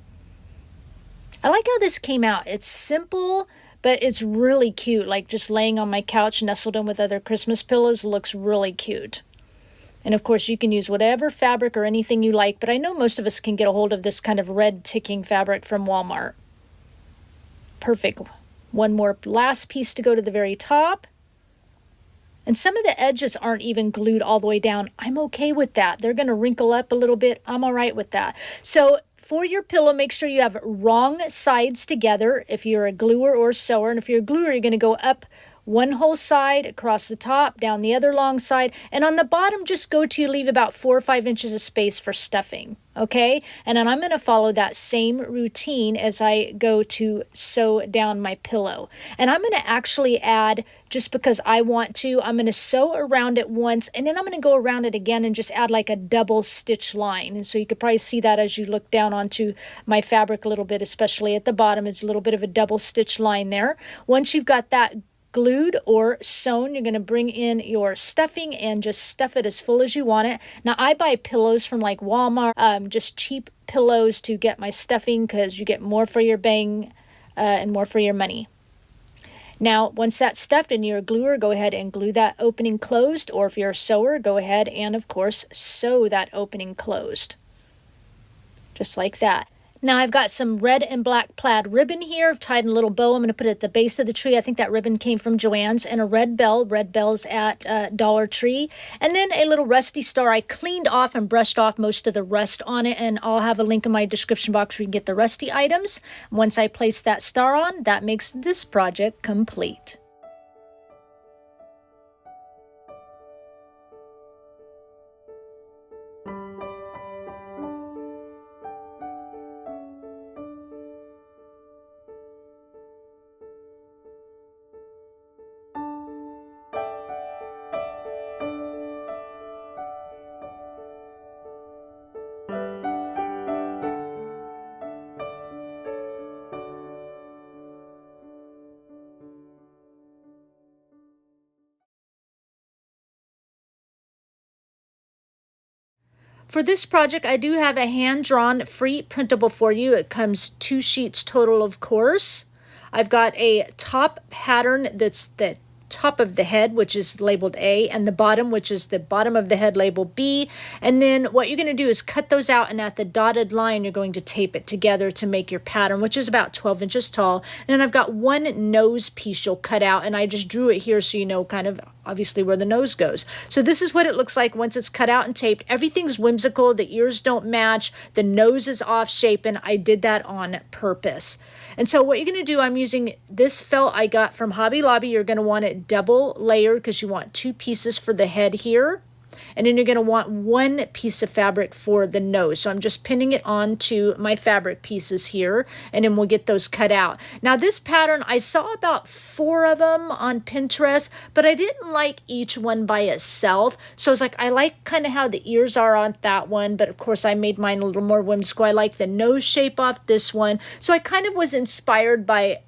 I like how this came out. It's simple, but it's really cute. Like just laying on my couch nestled in with other Christmas pillows looks really cute. And of course, you can use whatever fabric or anything you like, but I know most of us can get a hold of this kind of red ticking fabric from Walmart. Perfect. One more last piece to go to the very top. And some of the edges aren't even glued all the way down. I'm okay with that. They're going to wrinkle up a little bit. I'm all right with that. So for your pillow, make sure you have wrong sides together if you're a gluer or sewer. And if you're a gluer, you're going to go up one whole side across the top, down the other long side, and on the bottom just go to leave about 4 or 5 inches of space for stuffing. Okay, and then I'm going to follow that same routine as I go to sew down my pillow. And I'm going to actually add, just because I want to, I'm going to sew around it once, and then I'm going to go around it again and just add like a double stitch line. And so you could probably see that as you look down onto my fabric a little bit, especially at the bottom. It's a little bit of a double stitch line there. Once you've got that glued or sewn, you're going to bring in your stuffing and just stuff it as full as you want it. Now I buy pillows from like Walmart, just cheap pillows to get my stuffing, because you get more for your bang and more for your money. Now once that's stuffed and you're a gluer, go ahead and glue that opening closed, or if you're a sewer, go ahead and of course sew that opening closed, just like that. Now I've got some red and black plaid ribbon here. I've tied in a little bow. I'm going to put it at the base of the tree. I think that ribbon came from Joann's, and a red bell. Red bell's at Dollar Tree. And then a little rusty star. I cleaned off and brushed off most of the rust on it, and I'll have a link in my description box where you can get the rusty items. Once I place that star on, that makes this project complete. For this project, I do have a hand-drawn free printable for you. It comes 2 sheets total, of course. I've got a top pattern that's the top of the head, which is labeled A, and the bottom, which is the bottom of the head, labeled B. And then what you're going to do is cut those out, and at the dotted line, you're going to tape it together to make your pattern, which is about 12 inches tall. And then I've got one nose piece you'll cut out, and I just drew it here so you know kind of obviously where the nose goes. So this is what it looks like once it's cut out and taped. Everything's whimsical. The ears don't match. The nose is off shape, and I did that on purpose. And so what you're going to do, I'm using this felt I got from Hobby Lobby. You're going to want it double layered because you want 2 pieces for the head here. And then you're going to want 1 piece of fabric for the nose. So I'm just pinning it onto my fabric pieces here, and then we'll get those cut out. Now this pattern, I saw about 4 of them on Pinterest, but I didn't like each one by itself. So I was like, I like kind of how the ears are on that one, but of course I made mine a little more whimsical. I like the nose shape off this one. So I kind of was inspired by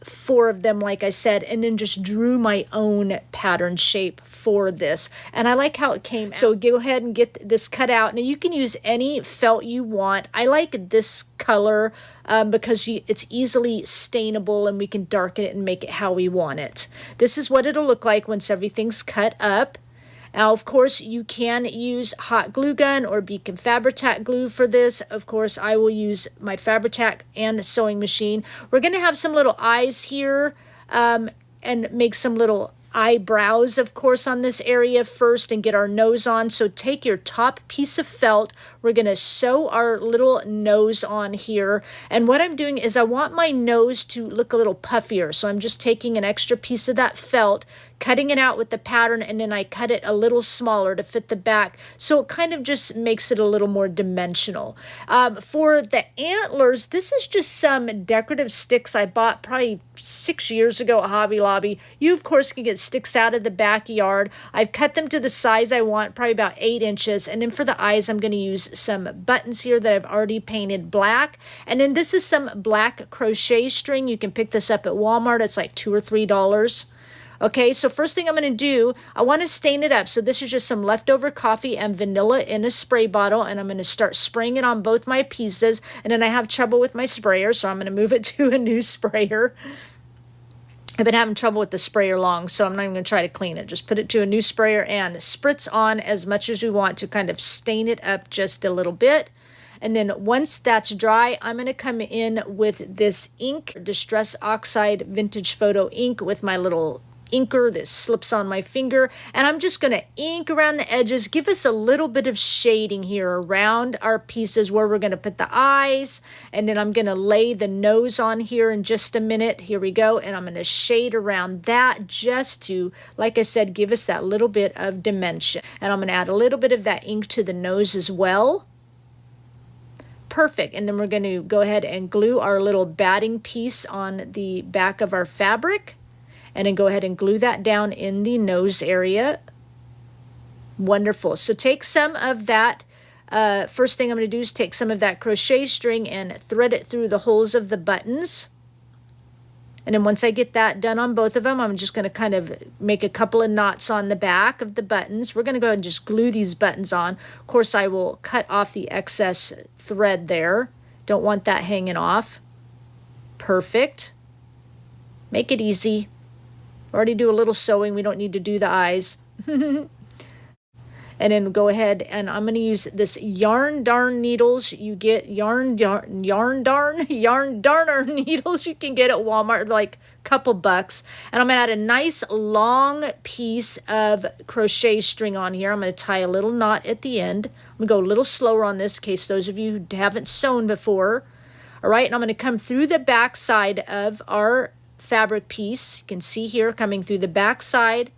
4 of them, like I said, and then just drew my own pattern shape for this. And I like how it came out. So go ahead and get this cut out. Now you can use any felt you want. I like this color because it's easily stainable, and we can darken it and make it how we want it. This is what it'll look like once everything's cut up. Now, of course, you can use hot glue gun or Beacon Fabri-Tac glue for this. Of course, I will use my Fabri-Tac and sewing machine. We're going to have some little eyes here and make some little eyebrows, of course, on this area first and get our nose on. So take your top piece of felt. We're going to sew our little nose on here. And what I'm doing is I want my nose to look a little puffier. So I'm just taking an extra piece of that felt, cutting it out with the pattern, and then I cut it a little smaller to fit the back. So it kind of just makes it a little more dimensional. For the antlers, this is just some decorative sticks I bought probably 6 years ago at Hobby Lobby. You, of course, can get sticks out of the backyard. I've cut them to the size I want, probably about 8 inches. And then for the eyes, I'm going to use some buttons here that I've already painted black. And then this is some black crochet string. You can pick this up at Walmart. It's like $2 or $3. Okay, so first thing I'm going to do, I want to stain it up. So this is just some leftover coffee and vanilla in a spray bottle, and I'm going to start spraying it on both my pieces. And then I have trouble with my sprayer, so I'm going to move it to a new sprayer. I've been having trouble with the sprayer long, so I'm not even going to try to clean it. Just put it to a new sprayer and spritz on as much as we want to kind of stain it up just a little bit. And then once that's dry, I'm going to come in with this ink, Distress Oxide Vintage Photo ink, with my little inker that slips on my finger, and I'm just going to ink around the edges, give us a little bit of shading here around our pieces where we're going to put the eyes, and then I'm going to lay the nose on here in just a minute. Here we go, and I'm going to shade around that just to, like I said, give us that little bit of dimension. And I'm going to add a little bit of that ink to the nose as well. Perfect. And then we're going to go ahead and glue our little batting piece on the back of our fabric, and then go ahead and glue that down in the nose area. Wonderful. So take some of that, first thing I'm going to do is take some of that crochet string and thread it through the holes of the buttons. And then once I get that done on both of them, I'm just going to kind of make a couple of knots on the back of the buttons. We're going to go ahead and just glue these buttons on. Of course, I will cut off the excess thread there. Don't want that hanging off. Perfect. Make it easy. Already do a little sewing. We don't need to do the eyes. And then go ahead, and I'm going to use this yarn darn needles. You get yarn darner needles you can get at Walmart, like a couple bucks. And I'm going to add a nice long piece of crochet string on here. I'm going to tie a little knot at the end. I'm going to go a little slower on this in case those of you who haven't sewn before. All right, and I'm going to come through the back side of our fabric piece. You can see here coming through the back side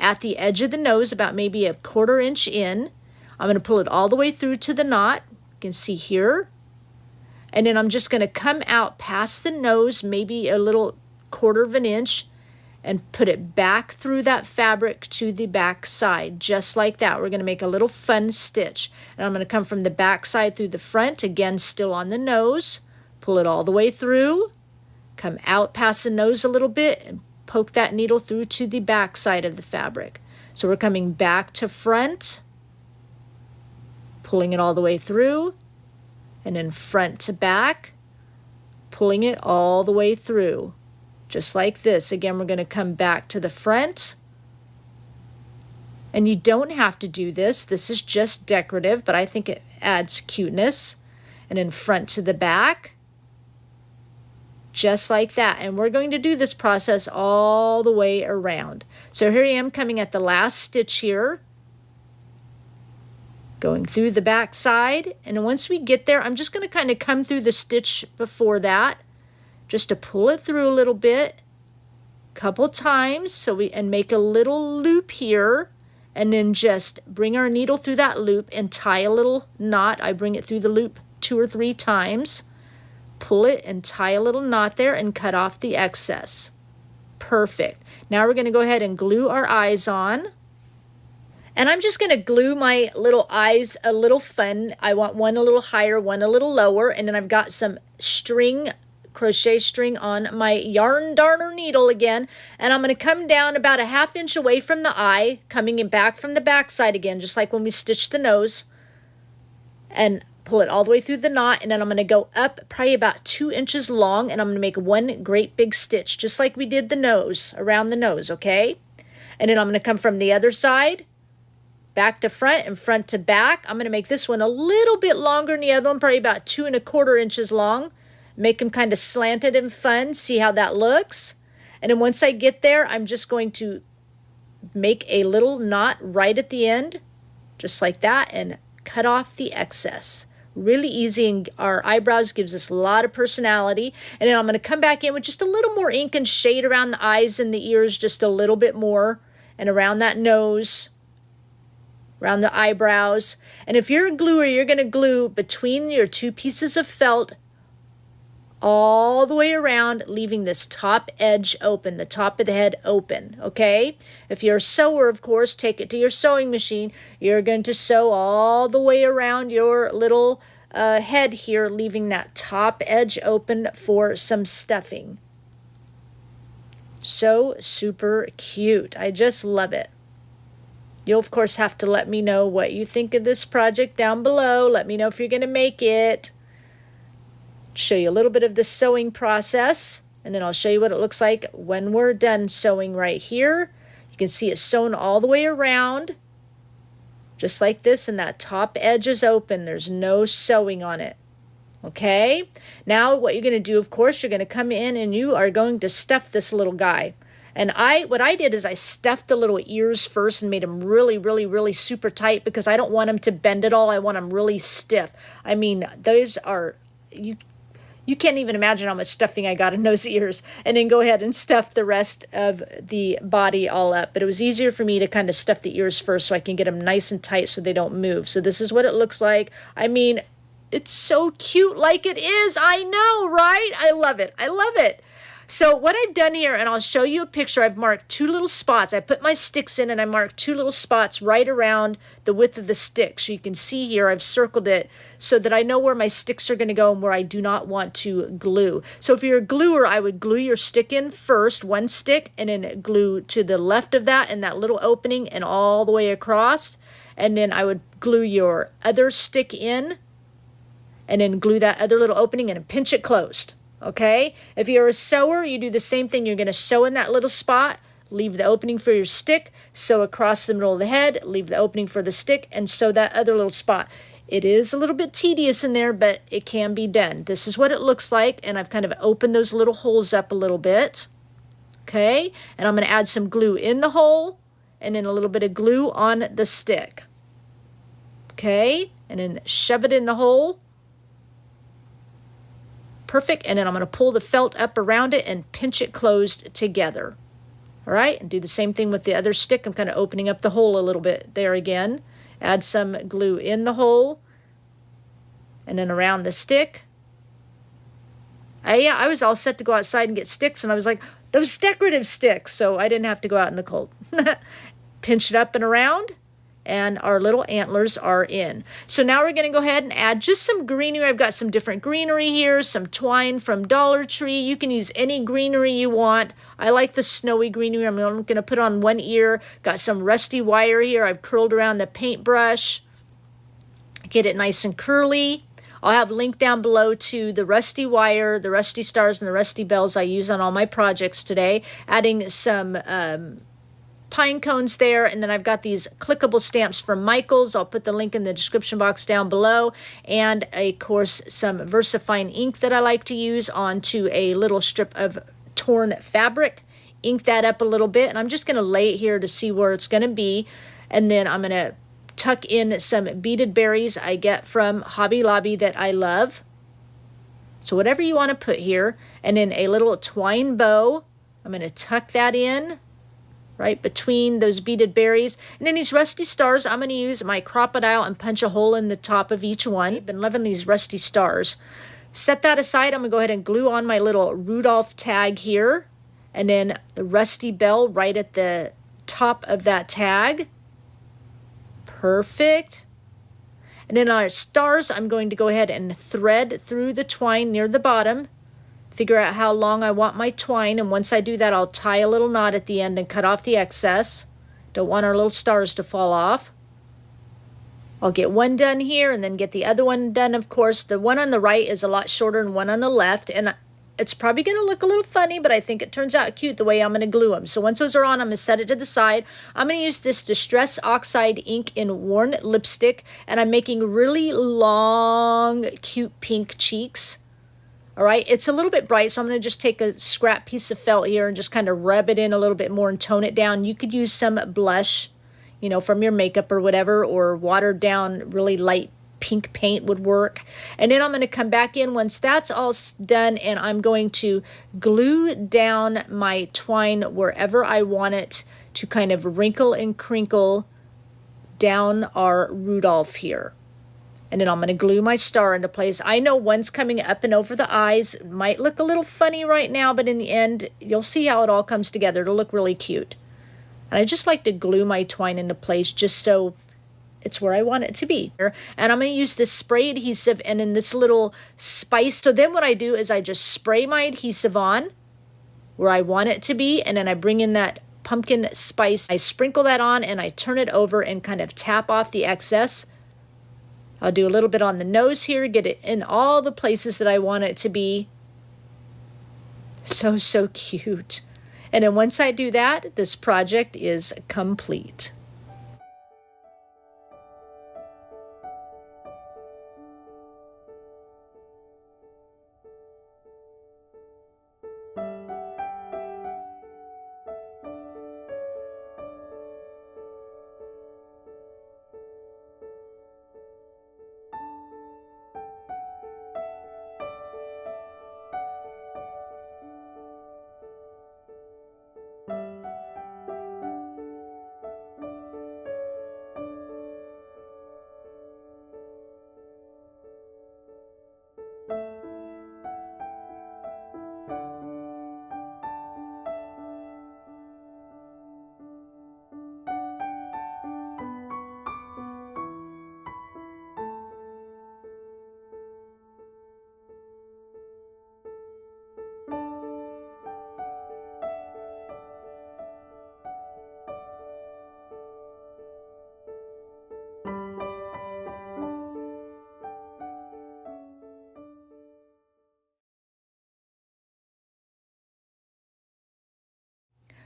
at the edge of the nose, about maybe a 1/4 inch in. I'm going to pull it all the way through to the knot. You can see here. And then I'm just going to come out past the nose, maybe a little 1/4 of an inch, and put it back through that fabric to the back side, just like that. We're going to make a little fun stitch. And I'm going to come from the back side through the front, again, still on the nose, pull it all the way through, come out past the nose a little bit, and poke that needle through to the back side of the fabric. So we're coming back to front, pulling it all the way through, and then front to back, pulling it all the way through, just like this. Again, we're going to come back to the front, and you don't have to do this. This is just decorative, but I think it adds cuteness. And then front to the back, just like that. And we're going to do this process all the way around. So here I am coming at the last stitch here, going through the back side. And once we get there, I'm just going to kind of come through the stitch before that, just to pull it through a little bit, couple times, and make a little loop here, and then just bring our needle through that loop and tie a little knot. I bring it through the loop 2 or 3 times. Pull it and tie a little knot there and cut off the excess. Perfect. Now we're going to go ahead and glue our eyes on. And I'm just going to glue my little eyes a little fun. I want one a little higher, one a little lower. And then I've got some string, crochet string on my yarn darner needle again. And I'm going to come down about a 1/2 inch away from the eye, coming in back from the back side again, just like when we stitched the nose. And pull it all the way through the knot, and then I'm going to go up probably about 2 inches long, and I'm going to make one great big stitch, just like we did the nose, around the nose, okay? And then I'm going to come from the other side, back to front and front to back. I'm going to make this one a little bit longer than the other one, probably about 2 1/4 inches long. Make them kind of slanted and fun. See how that looks? And then once I get there, I'm just going to make a little knot right at the end, just like that, and cut off the excess. Really easy, and our eyebrows gives us a lot of personality. And then I'm going to come back in with just a little more ink and shade around the eyes and the ears, just a little bit more, and around that nose, around the eyebrows. And if you're a gluer, you're going to glue between your 2 pieces of felt all the way around, leaving this top edge open, the top of the head open, okay? If you're a sewer, of course, take it to your sewing machine. You're going to sew all the way around your little head here, leaving that top edge open for some stuffing. So super cute. I just love it. You'll, of course, have to let me know what you think of this project down below. Let me know if you're going to make it. Show you a little bit of the sewing process, and then I'll show you what it looks like when we're done sewing right here. You can see it's sewn all the way around, just like this, and that top edge is open. There's no sewing on it. Okay? Now what you're going to do, of course, you're going to come in and you are going to stuff this little guy. And what I did is I stuffed the little ears first and made them really, really, really super tight because I don't want them to bend at all. I want them really stiff. I mean, those are, you can't even imagine how much stuffing I got in those ears. And then go ahead and stuff the rest of the body all up. But it was easier for me to kind of stuff the ears first so I can get them nice and tight so they don't move. So this is what it looks like. I mean, it's so cute like it is. I know, right? I love it. I love it. So what I've done here, and I'll show you a picture, I've marked 2 little spots. I put my sticks in and I marked 2 little spots right around the width of the stick. So you can see here, I've circled it so that I know where my sticks are going to go and where I do not want to glue. So if you're a gluer, I would glue your stick in first, 1 stick, and then glue to the left of that in that little opening and all the way across. And then I would glue your other stick in and then glue that other little opening and pinch it closed. Okay, if you're a sewer, you do the same thing. You're going to sew in that little spot, leave the opening for your stick, sew across the middle of the head, leave the opening for the stick, and sew that other little spot. It is a little bit tedious in there, but it can be done. This is what it looks like, and I've kind of opened those little holes up a little bit. Okay, and I'm going to add some glue in the hole, and then a little bit of glue on the stick. Okay, and then shove it in the hole. Perfect, and then I'm going to pull the felt up around it and pinch it closed together. All right, and do the same thing with the other stick. I'm kind of opening up the hole a little bit there again. Add some glue in the hole and then around the stick. Yeah, I was all set to go outside and get sticks, and I was like, those decorative sticks, so I didn't have to go out in the cold. Pinch it up and around. And our little antlers are in. So now we're going to go ahead and add just some greenery. I've got some different greenery here, some twine from Dollar Tree. You can use any greenery you want. I like the snowy greenery. I'm going to put on 1 ear. Got some rusty wire here. I've curled around the paintbrush. Get it nice and curly. I'll have a link down below to the rusty wire, the rusty stars, and the rusty bells I use on all my projects today. Adding some pine cones there, and then I've got these clickable stamps from Michaels. I'll put the link in the description box down below, and of course some VersaFine ink that I like to use onto a little strip of torn fabric. Ink that up a little bit, and I'm just going to lay it here to see where it's going to be, and then I'm going to tuck in some beaded berries I get from Hobby Lobby that I love. So whatever you want to put here, and then a little twine bow. I'm going to tuck that in right between those beaded berries. And then these rusty stars, I'm going to use my crocodile and punch a hole in the top of each one. I've been loving these rusty stars. Set that aside. I'm going to go ahead and glue on my little Rudolph tag here. And then the rusty bell right at the top of that tag. Perfect. And then our stars, I'm going to go ahead and thread through the twine near the bottom. Figure out how long I want my twine, and once I do that, I'll tie a little knot at the end and cut off the excess. Don't want our little stars to fall off. I'll get one done here and then get the other one done, of course. The one on the right is a lot shorter than one on the left, and it's probably going to look a little funny, but I think it turns out cute the way I'm going to glue them. So once those are on, I'm going to set it to the side. I'm going to use this Distress Oxide ink in Worn Lipstick, and I'm making really long, cute pink cheeks. All right, it's a little bit bright, so I'm going to just take a scrap piece of felt here and just kind of rub it in a little bit more and tone it down. You could use some blush, you know, from your makeup or whatever, or watered down really light pink paint would work. And then I'm going to come back in once that's all done, and I'm going to glue down my twine wherever I want it to kind of wrinkle and crinkle down our Rudolph here. And then I'm going to glue my star into place. I know one's coming up and over the eyes. It might look a little funny right now, but in the end, you'll see how it all comes together. It'll look really cute. And I just like to glue my twine into place just so it's where I want it to be. And I'm going to use this spray adhesive and in this little spice. So then what I do is I just spray my adhesive on where I want it to be, and then I bring in that pumpkin spice. I sprinkle that on and I turn it over and kind of tap off the excess. I'll do a little bit on the nose here, get it in all the places that I want it to be. So cute. And then once I do that, this project is complete.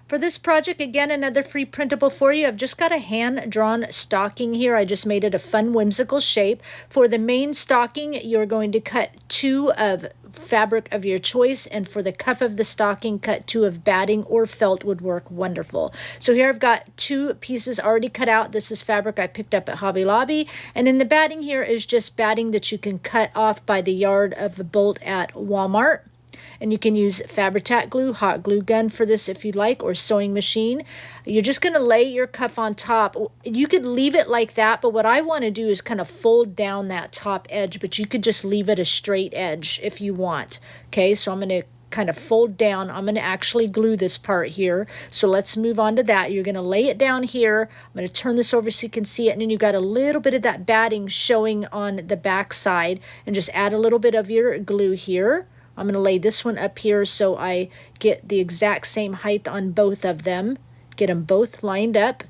For this project, again, another free printable for you. I've just got a hand-drawn stocking here. I just made it a fun, whimsical shape. For the main stocking, you're going to cut 2 of fabric of your choice, and for the cuff of the stocking, cut 2 of batting or felt would work wonderful. So here I've got 2 pieces already cut out. This is fabric I picked up at Hobby Lobby, and then the batting here is just batting that you can cut off by the yard of a bolt at Walmart. And you can use Fabrica glue, hot glue gun for this if you'd like, or sewing machine. You're just going to lay your cuff on top. You could leave it like that, but what I want to do is kind of fold down that top edge, but you could just leave it a straight edge if you want. Okay, so I'm going to kind of fold down. I'm going to actually glue this part here. So let's move on to that. You're going to lay it down here. I'm going to turn this over so you can see it, and then you've got a little bit of that batting showing on the back side, and just add a little bit of your glue here. I'm going to lay this one up here so I get the exact same height on both of them. Get them both lined up.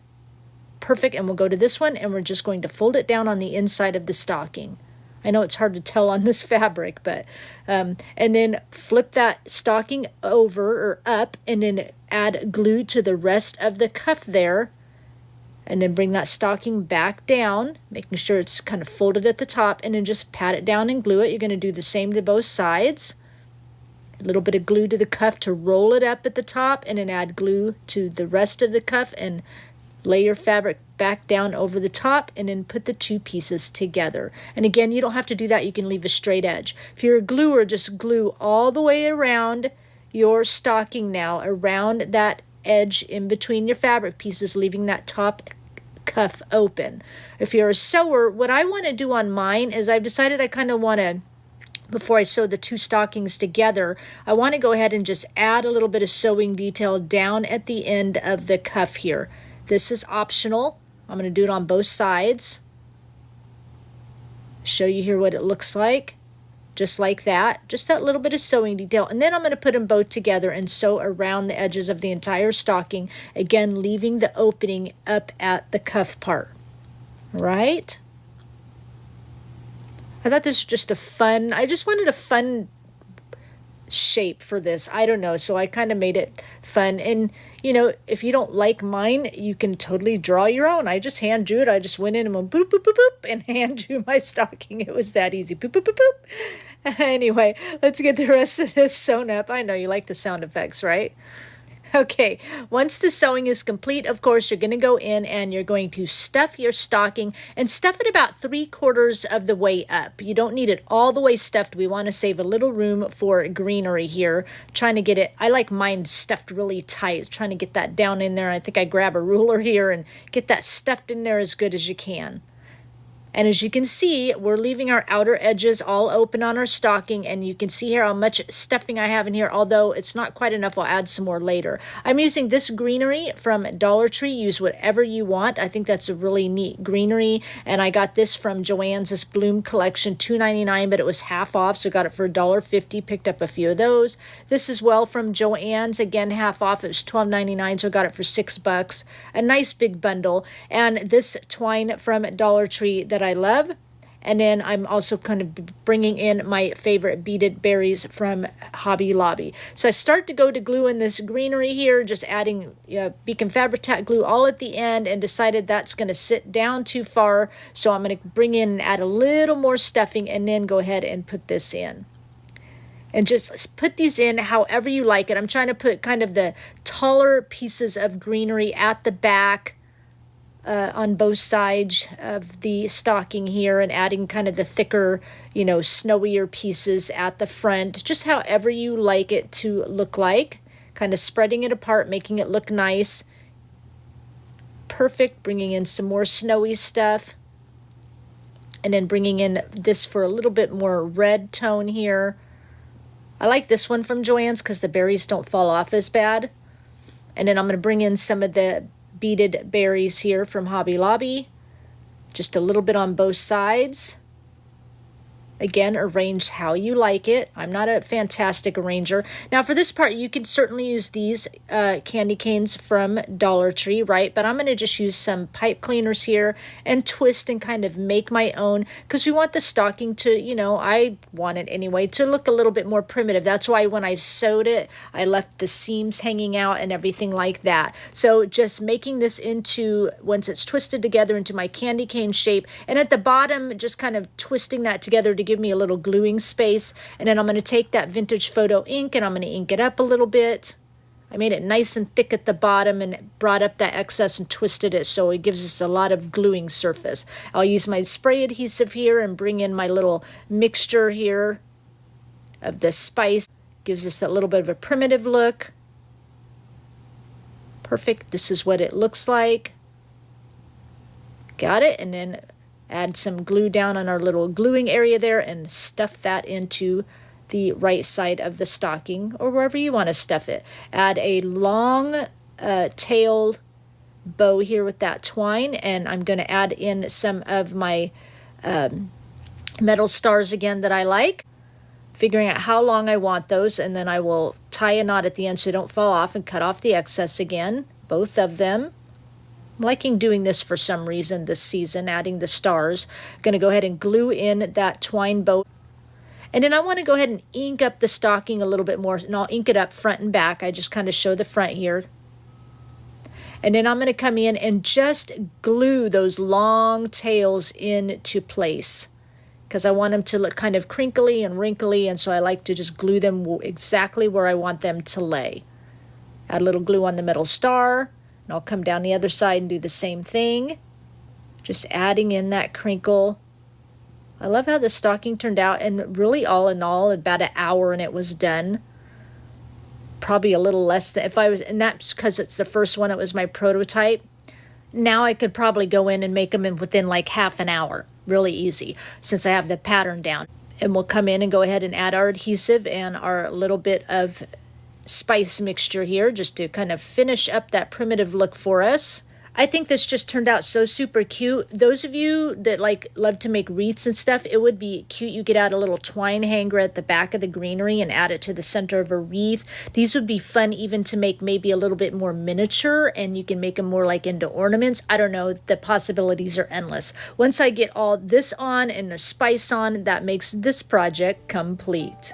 Perfect. And we'll go to this one, and we're just going to fold it down on the inside of the stocking. I know it's hard to tell on this fabric, but and then flip that stocking over or up, and then add glue to the rest of the cuff there. And then bring that stocking back down, making sure it's kind of folded at the top, and then just pat it down and glue it. You're going to do the same to both sides. A little bit of glue to the cuff to roll it up at the top, and then add glue to the rest of the cuff and lay your fabric back down over the top, and then put the 2 pieces together. And again, you don't have to do that. You can leave a straight edge. If you're a gluer, just glue all the way around your stocking now, around that edge in between your fabric pieces, leaving that top cuff open. If you're a sewer, what I want to do on mine is I've decided I kind of want to, before I sew the 2 stockings together, I want to go ahead and just add a little bit of sewing detail down at the end of the cuff here. This is optional. I'm going to do it on both sides. Show you here what it looks like. Just like that. Just that little bit of sewing detail. And then I'm going to put them both together and sew around the edges of the entire stocking. Again, leaving the opening up at the cuff part. Right? I thought this was just a fun, I just wanted a fun shape for this. I don't know, so I kind of made it fun. And, you know, if you don't like mine, you can totally draw your own. I just hand drew it. I just went in and went boop, boop, boop, boop, and hand drew my stocking. It was that easy. Boop, boop, boop, boop. Anyway, let's get the rest of this sewn up. I know you like the sound effects, right? Okay, once the sewing is complete, of course, you're going to go in and you're going to stuff your stocking, and stuff it about 3/4 of the way up. You don't need it all the way stuffed. We want to save a little room for greenery here. Trying to get it, I like mine stuffed really tight. Trying to get that down in there. I think I grab a ruler here and get that stuffed in there as good as you can. And as you can see, we're leaving our outer edges all open on our stocking, and you can see here how much stuffing I have in here, although it's not quite enough. I'll add some more later. I'm using this greenery from Dollar Tree. Use whatever you want. I think that's a really neat greenery, and I got this from Joann's, this Bloom collection, $2.99, but it was half off, so got it for $1.50. Picked up a few of those. This as well from Joann's, again, half off. It was $12.99, so got it for $6. A nice big bundle. And this twine from Dollar Tree that I love. And then I'm also kind of bringing in my favorite beaded berries from Hobby Lobby. So I start to go to glue in this greenery here, just adding Beacon Fabric glue all at the end, and decided that's going to sit down too far. So I'm going to bring in and add a little more stuffing, and then go ahead and put this in. And just put these in however you like it. I'm trying to put kind of the taller pieces of greenery at the back, on both sides of the stocking here, and adding kind of the thicker, you know, snowier pieces at the front, just however you like it to look like. Kind of spreading it apart, making it look nice. Perfect. Bringing in some more snowy stuff. And then bringing in this for a little bit more red tone here. I like this one from Joann's because the berries don't fall off as bad. And then I'm going to bring in some of the beaded berries here from Hobby Lobby. Just a little bit on both sides. Again, arrange how you like it. I'm not a fantastic arranger. Now for this part, you could certainly use these candy canes from Dollar Tree, right? But I'm going to just use some pipe cleaners here and twist and kind of make my own, because we want the stocking to, you know, I want it anyway, to look a little bit more primitive. That's why when I sewed it, I left the seams hanging out and everything like that. So just making this into, once it's twisted together, into my candy cane shape, and at the bottom, just kind of twisting that together to give me a little gluing space. And then I'm going to take that vintage photo ink and I'm going to ink it up a little bit. I made it nice and thick at the bottom and brought up that excess and twisted it so it gives us a lot of gluing surface. I'll use my spray adhesive here and bring in my little mixture here of the spice. Gives us that little bit of a primitive look. Perfect. This is what it looks like. Got it? And then add some glue down on our little gluing area there and stuff that into the right side of the stocking or wherever you want to stuff it. Add a long tailed bow here with that twine, and I'm going to add in some of my metal stars again that I like, figuring out how long I want those, and then I will tie a knot at the end so they don't fall off and cut off the excess again, both of them. I'm liking doing this for some reason this season, adding the stars. Going to go ahead and glue in that twine bow. And then I want to go ahead and ink up the stocking a little bit more, and I'll ink it up front and back. I just kind of show the front here. And then I'm going to come in and just glue those long tails into place, because I want them to look kind of crinkly and wrinkly, and so I like to just glue them exactly where I want them to lay. Add a little glue on the middle star. And I'll come down the other side and do the same thing. Just adding in that crinkle. I love how the stocking turned out, and really all in all, about an hour and it was done. Probably a little less than, if I was, and that's because it's the first one, it was my prototype. Now I could probably go in and make them within like half an hour. Really easy, since I have the pattern down. And we'll come in and go ahead and add our adhesive and our little bit of spice mixture here just to kind of finish up that primitive look for us. I think this just turned out so super cute. Those of you that love to make wreaths and stuff, it would be cute. You could add a little twine hanger at the back of the greenery and add it to the center of a wreath. These would be fun even to make maybe a little bit more miniature, and you can make them more like into ornaments. I don't know. The possibilities are endless. Once I get all this on and the spice on, that makes this project complete.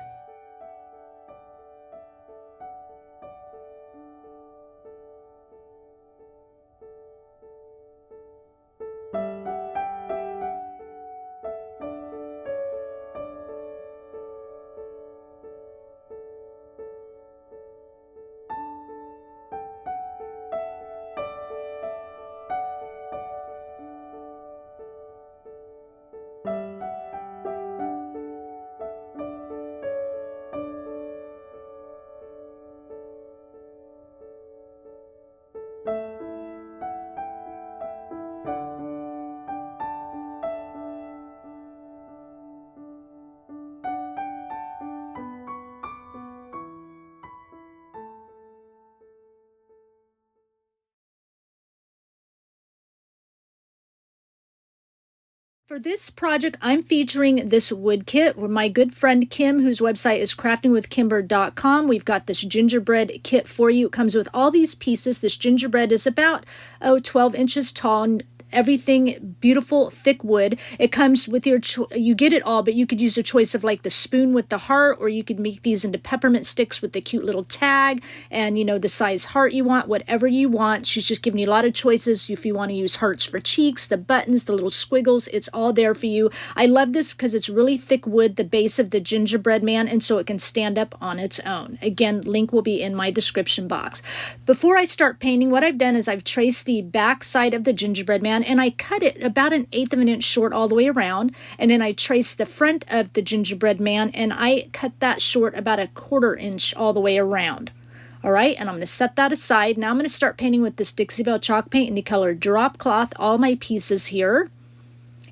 For this project, I'm featuring this wood kit with my good friend Kim, whose website is craftingwithkimber.com. We've got this gingerbread kit for you. It comes with all these pieces. This gingerbread is about 12 inches tall, and everything beautiful, thick wood. It comes with your, you get it all, but you could use a choice of like the spoon with the heart, or you could make these into peppermint sticks with the cute little tag and, you know, the size heart you want, whatever you want. She's just giving you a lot of choices. If you want to use hearts for cheeks, the buttons, the little squiggles, it's all there for you. I love this because it's really thick wood, the base of the gingerbread man, and so it can stand up on its own. Again, link will be in my description box. Before I start painting, what I've done is I've traced the back side of the gingerbread man, and I cut it about 1/8 of an inch short all the way around, and then I traced the front of the gingerbread man, and I cut that short about 1/4 inch all the way around. All right, and I'm going to set that aside. Now I'm going to start painting with this Dixie Belle chalk paint in the color Drop Cloth, all my pieces here.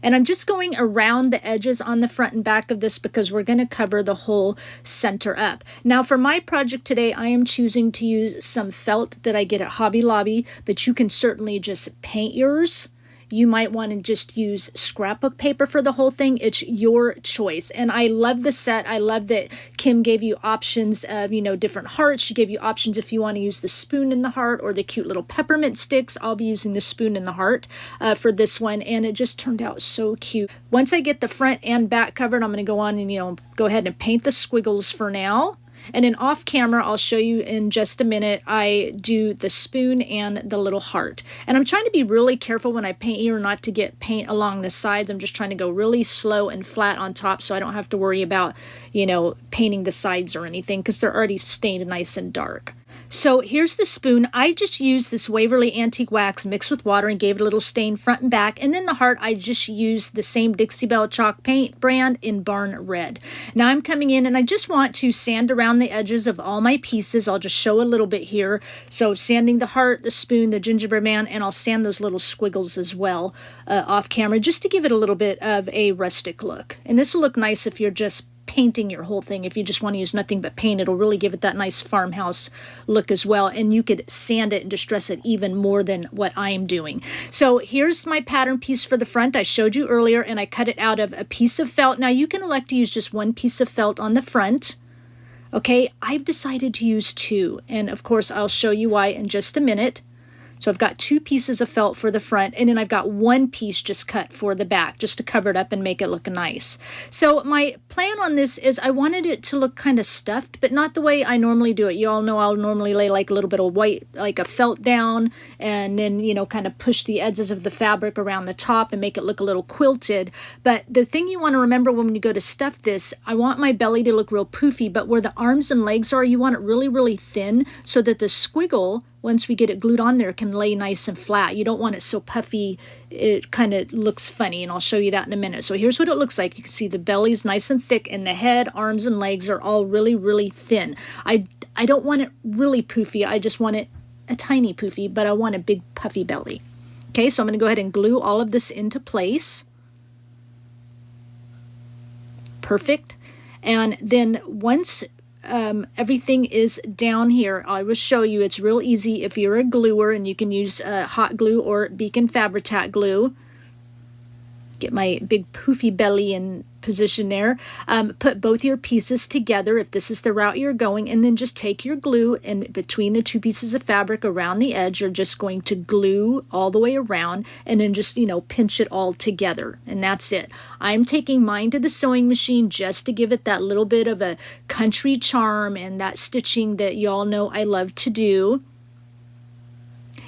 And I'm just going around the edges on the front and back of this because we're going to cover the whole center up. Now for my project today, I am choosing to use some felt that I get at Hobby Lobby, but you can certainly just paint yours. You might want to just use scrapbook paper for the whole thing. It's your choice. And I love the set. I love that Kim gave you options of, you know, different hearts. She gave you options if you want to use the spoon in the heart or the cute little peppermint sticks. I'll be using the spoon in the heart for this one. And it just turned out so cute. Once I get the front and back covered, I'm going to go on and, you know, go ahead and paint the squiggles for now. And then off camera, I'll show you in just a minute, I do the spoon and the little heart. And I'm trying to be really careful when I paint here not to get paint along the sides. I'm just trying to go really slow and flat on top so I don't have to worry about, you know, painting the sides or anything because they're already stained nice and dark. So here's the spoon. I just used this Waverly Antique Wax mixed with water and gave it a little stain front and back. And then the heart, I just used the same Dixie Belle chalk paint brand in Barn Red. Now I'm coming in and I just want to sand around the edges of all my pieces. I'll just show a little bit here. So sanding the heart, the spoon, the gingerbread man, and I'll sand those little squiggles as well off camera just to give it a little bit of a rustic look. And this will look nice if you're just painting your whole thing. If you just want to use nothing but paint, it'll really give it that nice farmhouse look as well. And you could sand it and distress it even more than what I'm doing. So here's my pattern piece for the front. I showed you earlier and I cut it out of a piece of felt. Now you can elect to use just one piece of felt on the front. Okay, I've decided to use two. And of course, I'll show you why in just a minute. So I've got two pieces of felt for the front, and then I've got one piece just cut for the back, just to cover it up and make it look nice. So my plan on this is I wanted it to look kind of stuffed, but not the way I normally do it. You all know I'll normally lay like a little bit of white, like a felt down, and then, you know, kind of push the edges of the fabric around the top and make it look a little quilted. But the thing you want to remember when you go to stuff this, I want my belly to look real poofy, but where the arms and legs are, you want it really, really thin so that the squiggle, once we get it glued on there, can lay nice and flat. You don't want it so puffy, it kind of looks funny, and I'll show you that in a minute. So here's what it looks like. You can see the belly's nice and thick, and the head, arms, and legs are all really, really thin. I don't want it really poofy. I just want it a tiny poofy, but I want a big puffy belly. Okay, so I'm going to go ahead and glue all of this into place. Perfect. And then once everything is down here, I will show you. It's real easy if you're a gluer, and you can use hot glue or Beacon Fabri-Tac glue. Get my big poofy belly in position there. Put both your pieces together if this is the route you're going, and then just take your glue, and between the two pieces of fabric around the edge, you're just going to glue all the way around, and then just, you know, pinch it all together, and that's it. I'm taking mine to the sewing machine just to give it that little bit of a country charm and that stitching that y'all know I love to do.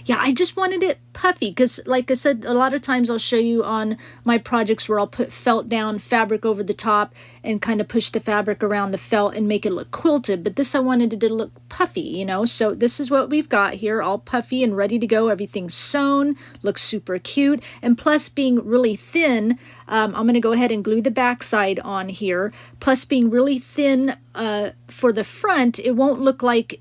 Yeah, I just wanted it puffy because, like I said, a lot of times I'll show you on my projects where I'll put felt down, fabric over the top, and kind of push the fabric around the felt and make it look quilted. But this I wanted it to look puffy, you know. So this is what we've got here, all puffy and ready to go. Everything's sewn, looks super cute. And plus being really thin, I'm going to go ahead and glue the back side on here. Plus being really thin for the front, it won't look like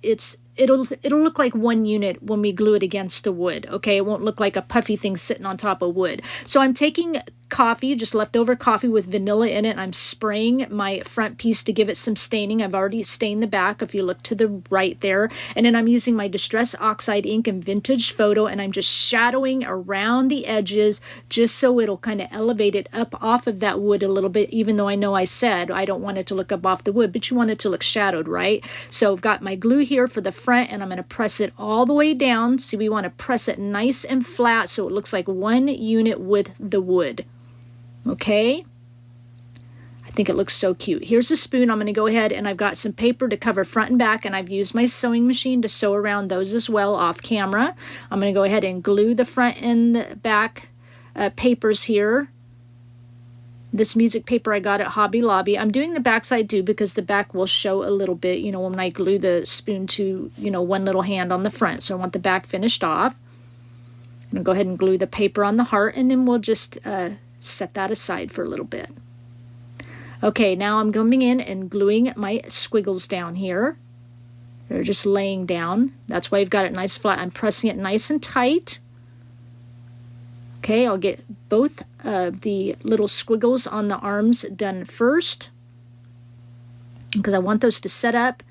it'll look like one unit when we glue it against the wood, okay? It won't look like a puffy thing sitting on top of wood. So I'm taking coffee, just leftover coffee with vanilla in it. I'm spraying my front piece to give it some staining. I've already stained the back if you look to the right there. And then I'm using my Distress Oxide ink and Vintage Photo, and I'm just shadowing around the edges just so it'll kind of elevate it up off of that wood a little bit, even though I know I said I don't want it to look up off the wood, but you want it to look shadowed, right? So I've got my glue here for the front, and I'm going to press it all the way down. See, we want to press it nice and flat so it looks like one unit with the wood. Okay, I think it looks so cute. Here's a spoon. I'm going to go ahead, and I've got some paper to cover front and back, and I've used my sewing machine to sew around those as well off camera. I'm going to go ahead and glue the front and the back papers here. This music paper I got at Hobby Lobby. I'm doing the back side too because the back will show a little bit, you know, when I glue the spoon to, you know, one little hand on the front. So I want the back finished off. I'm going to go ahead and glue the paper on the heart, and then we'll just set that aside for a little bit. Okay, now I'm coming in and gluing my squiggles down here. They're just laying down. That's why I've got it nice flat. I'm pressing it nice and tight. Okay, I'll get both of the little squiggles on the arms done first because I want those to set up.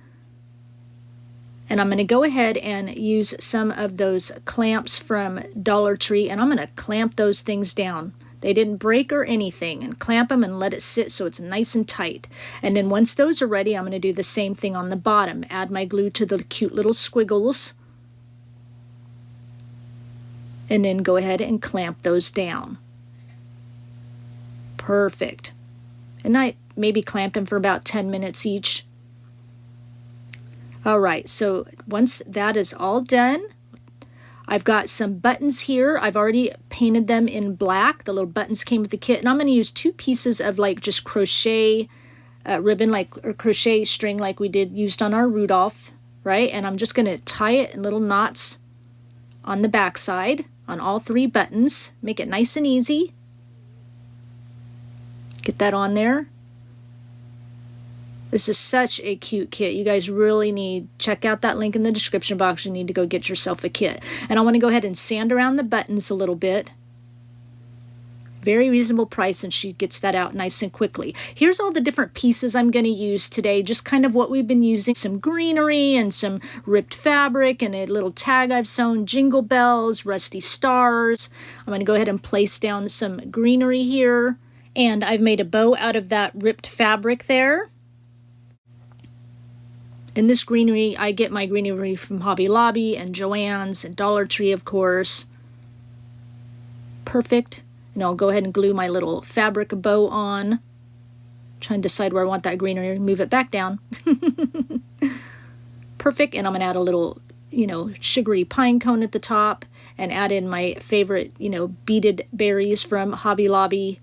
And I'm going to go ahead and use some of those clamps from Dollar Tree, and I'm going to clamp those things down. They didn't break or anything, and clamp them and let it sit so it's nice and tight. And then once those are ready, I'm going to do the same thing on the bottom. Add my glue to the cute little squiggles. And then go ahead and clamp those down. Perfect. And I maybe clamp them for about 10 minutes each. All right, so once that is all done, I've got some buttons here. I've already painted them in black. The little buttons came with the kit, and I'm going to use 2 pieces of like just crochet ribbon, or crochet string like we used on our Rudolph, right? And I'm just going to tie it in little knots on the back side on all 3 buttons. Make it nice and easy. Get that on there. This is such a cute kit. You guys really need, check out that link in the description box. You need to go get yourself a kit. And I want to go ahead and sand around the buttons a little bit. Very reasonable price, and she gets that out nice and quickly. Here's all the different pieces I'm going to use today, just kind of what we've been using. Some greenery and some ripped fabric and a little tag I've sewn, jingle bells, rusty stars. I'm going to go ahead and place down some greenery here. And I've made a bow out of that ripped fabric there. And this greenery, I get my greenery from Hobby Lobby and Joann's and Dollar Tree, of course. Perfect. And I'll go ahead and glue my little fabric bow on. Trying to decide where I want that greenery. Move it back down. Perfect. And I'm going to add a little, sugary pine cone at the top. And add in my favorite, beaded berries from Hobby Lobby.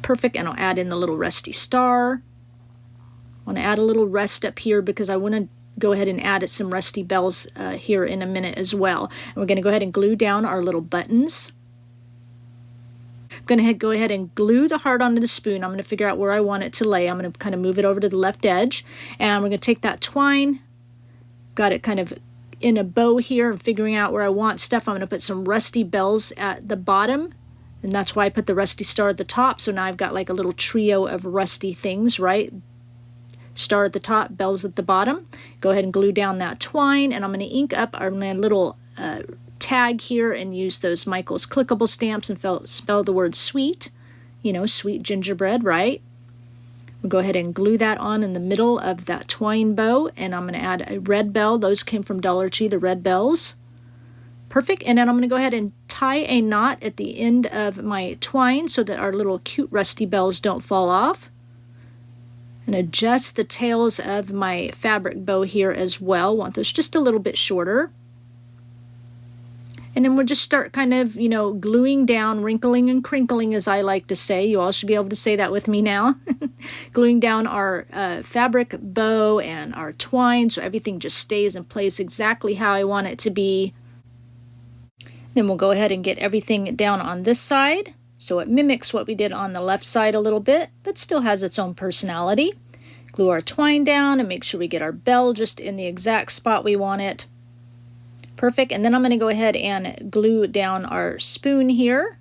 Perfect. And I'll add in the little rusty star. I want to add a little rest up here because I want to go ahead and add some rusty bells here in a minute as well. And we're going to go ahead and glue down our little buttons. I'm going to go ahead and glue the heart onto the spoon. I'm going to figure out where I want it to lay. I'm going to kind of move it over to the left edge. And we're going to take that twine, got it kind of in a bow here, and figuring out where I want stuff. I'm going to put some rusty bells at the bottom. And that's why I put the rusty star at the top. So now I've got like a little trio of rusty things, right? Star at the top, bells at the bottom. Go ahead and glue down that twine, and I'm going to ink up my little tag here and use those Michael's clickable stamps and spell the word sweet. Sweet gingerbread, right? We'll go ahead and glue that on in the middle of that twine bow, and I'm going to add a red bell. Those came from Dollar Tree, the red bells. Perfect. And then I'm going to go ahead and tie a knot at the end of my twine so that our little cute rusty bells don't fall off. And adjust the tails of my fabric bow here as well. Want those just a little bit shorter. And then we'll just start kind of, gluing down, wrinkling and crinkling, as I like to say. You all should be able to say that with me now. Gluing down our fabric bow and our twine so everything just stays in place exactly how I want it to be. Then we'll go ahead and get everything down on this side. So it mimics what we did on the left side a little bit, but still has its own personality. Glue our twine down and make sure we get our bell just in the exact spot we want it. Perfect. And then I'm going to go ahead and glue down our spoon here.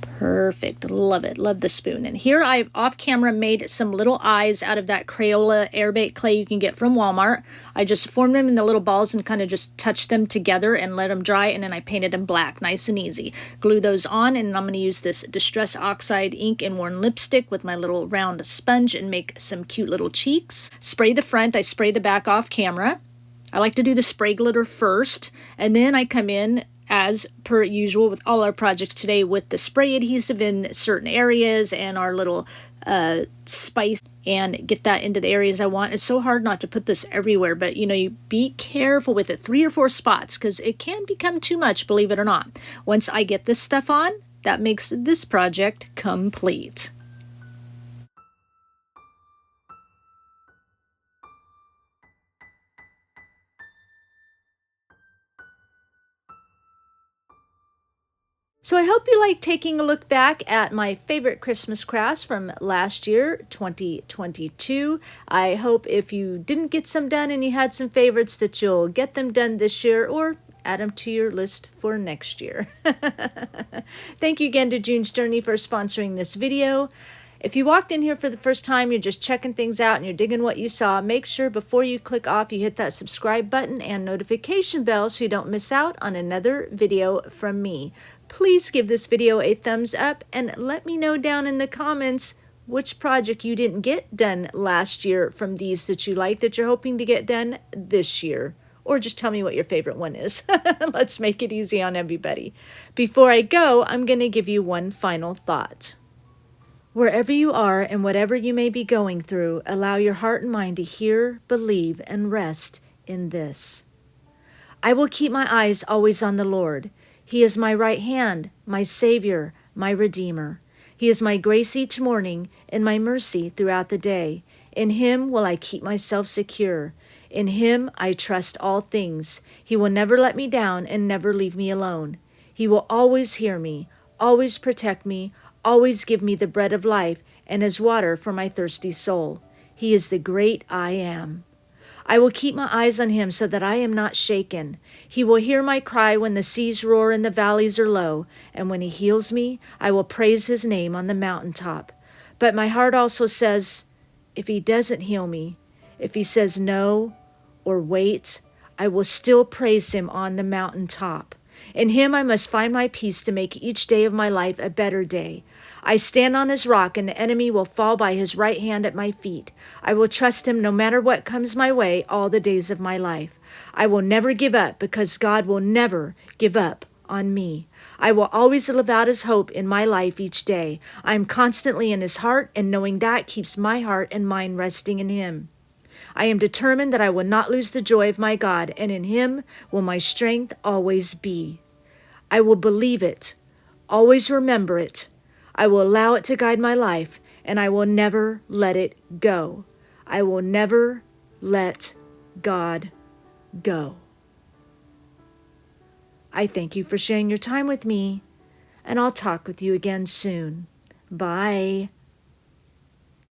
Perfect. Love it. Love the spoon. And here I've off camera made some little eyes out of that Crayola air bait clay you can get from Walmart. I just formed them into little balls and kind of just touched them together and let them dry, and then I painted them black. Nice and easy. Glue those on, and I'm going to use this Distress Oxide ink and worn lipstick with my little round sponge and make some cute little cheeks. Spray the front. I spray the back off camera. I like to do the spray glitter first, and then I come in as per usual with all our projects today with the spray adhesive in certain areas and our little spice, and get that into the areas I want. It's so hard not to put this everywhere, but you be careful with it. 3 or 4 spots, because it can become too much, believe it or not. Once I get this stuff on, that makes this project complete. So I hope you like taking a look back at my favorite Christmas crafts from last year, 2022. I hope if you didn't get some done and you had some favorites that you'll get them done this year or add them to your list for next year. Thank you again to June's Journey for sponsoring this video. If you walked in here for the first time, you're just checking things out and you're digging what you saw, make sure before you click off you hit that subscribe button and notification bell so you don't miss out on another video from me. Please give this video a thumbs up and let me know down in the comments which project you didn't get done last year from these that you like that you're hoping to get done this year. Or just tell me what your favorite one is. Let's make it easy on everybody. Before I go, I'm going to give you one final thought. Wherever you are and whatever you may be going through, allow your heart and mind to hear, believe, and rest in this. I will keep my eyes always on the Lord. He is my right hand, my Savior, my Redeemer. He is my grace each morning and my mercy throughout the day. In Him will I keep myself secure. In Him I trust all things. He will never let me down and never leave me alone. He will always hear me, always protect me, always give me the bread of life and as water for my thirsty soul. He is the great I am. I will keep my eyes on Him so that I am not shaken. He will hear my cry when the seas roar and the valleys are low, and when He heals me, I will praise His name on the mountaintop. But my heart also says, if He doesn't heal me, if He says no or wait, I will still praise Him on the mountaintop. In Him I must find my peace to make each day of my life a better day. I stand on His rock, and the enemy will fall by His right hand at my feet. I will trust Him no matter what comes my way all the days of my life. I will never give up because God will never give up on me. I will always live out His hope in my life each day. I am constantly in His heart, and knowing that keeps my heart and mind resting in Him. I am determined that I will not lose the joy of my God, and in Him will my strength always be. I will believe it, always remember it. I will allow it to guide my life, and I will never let it go. I will never let God go. I thank you for sharing your time with me, and I'll talk with you again soon. Bye.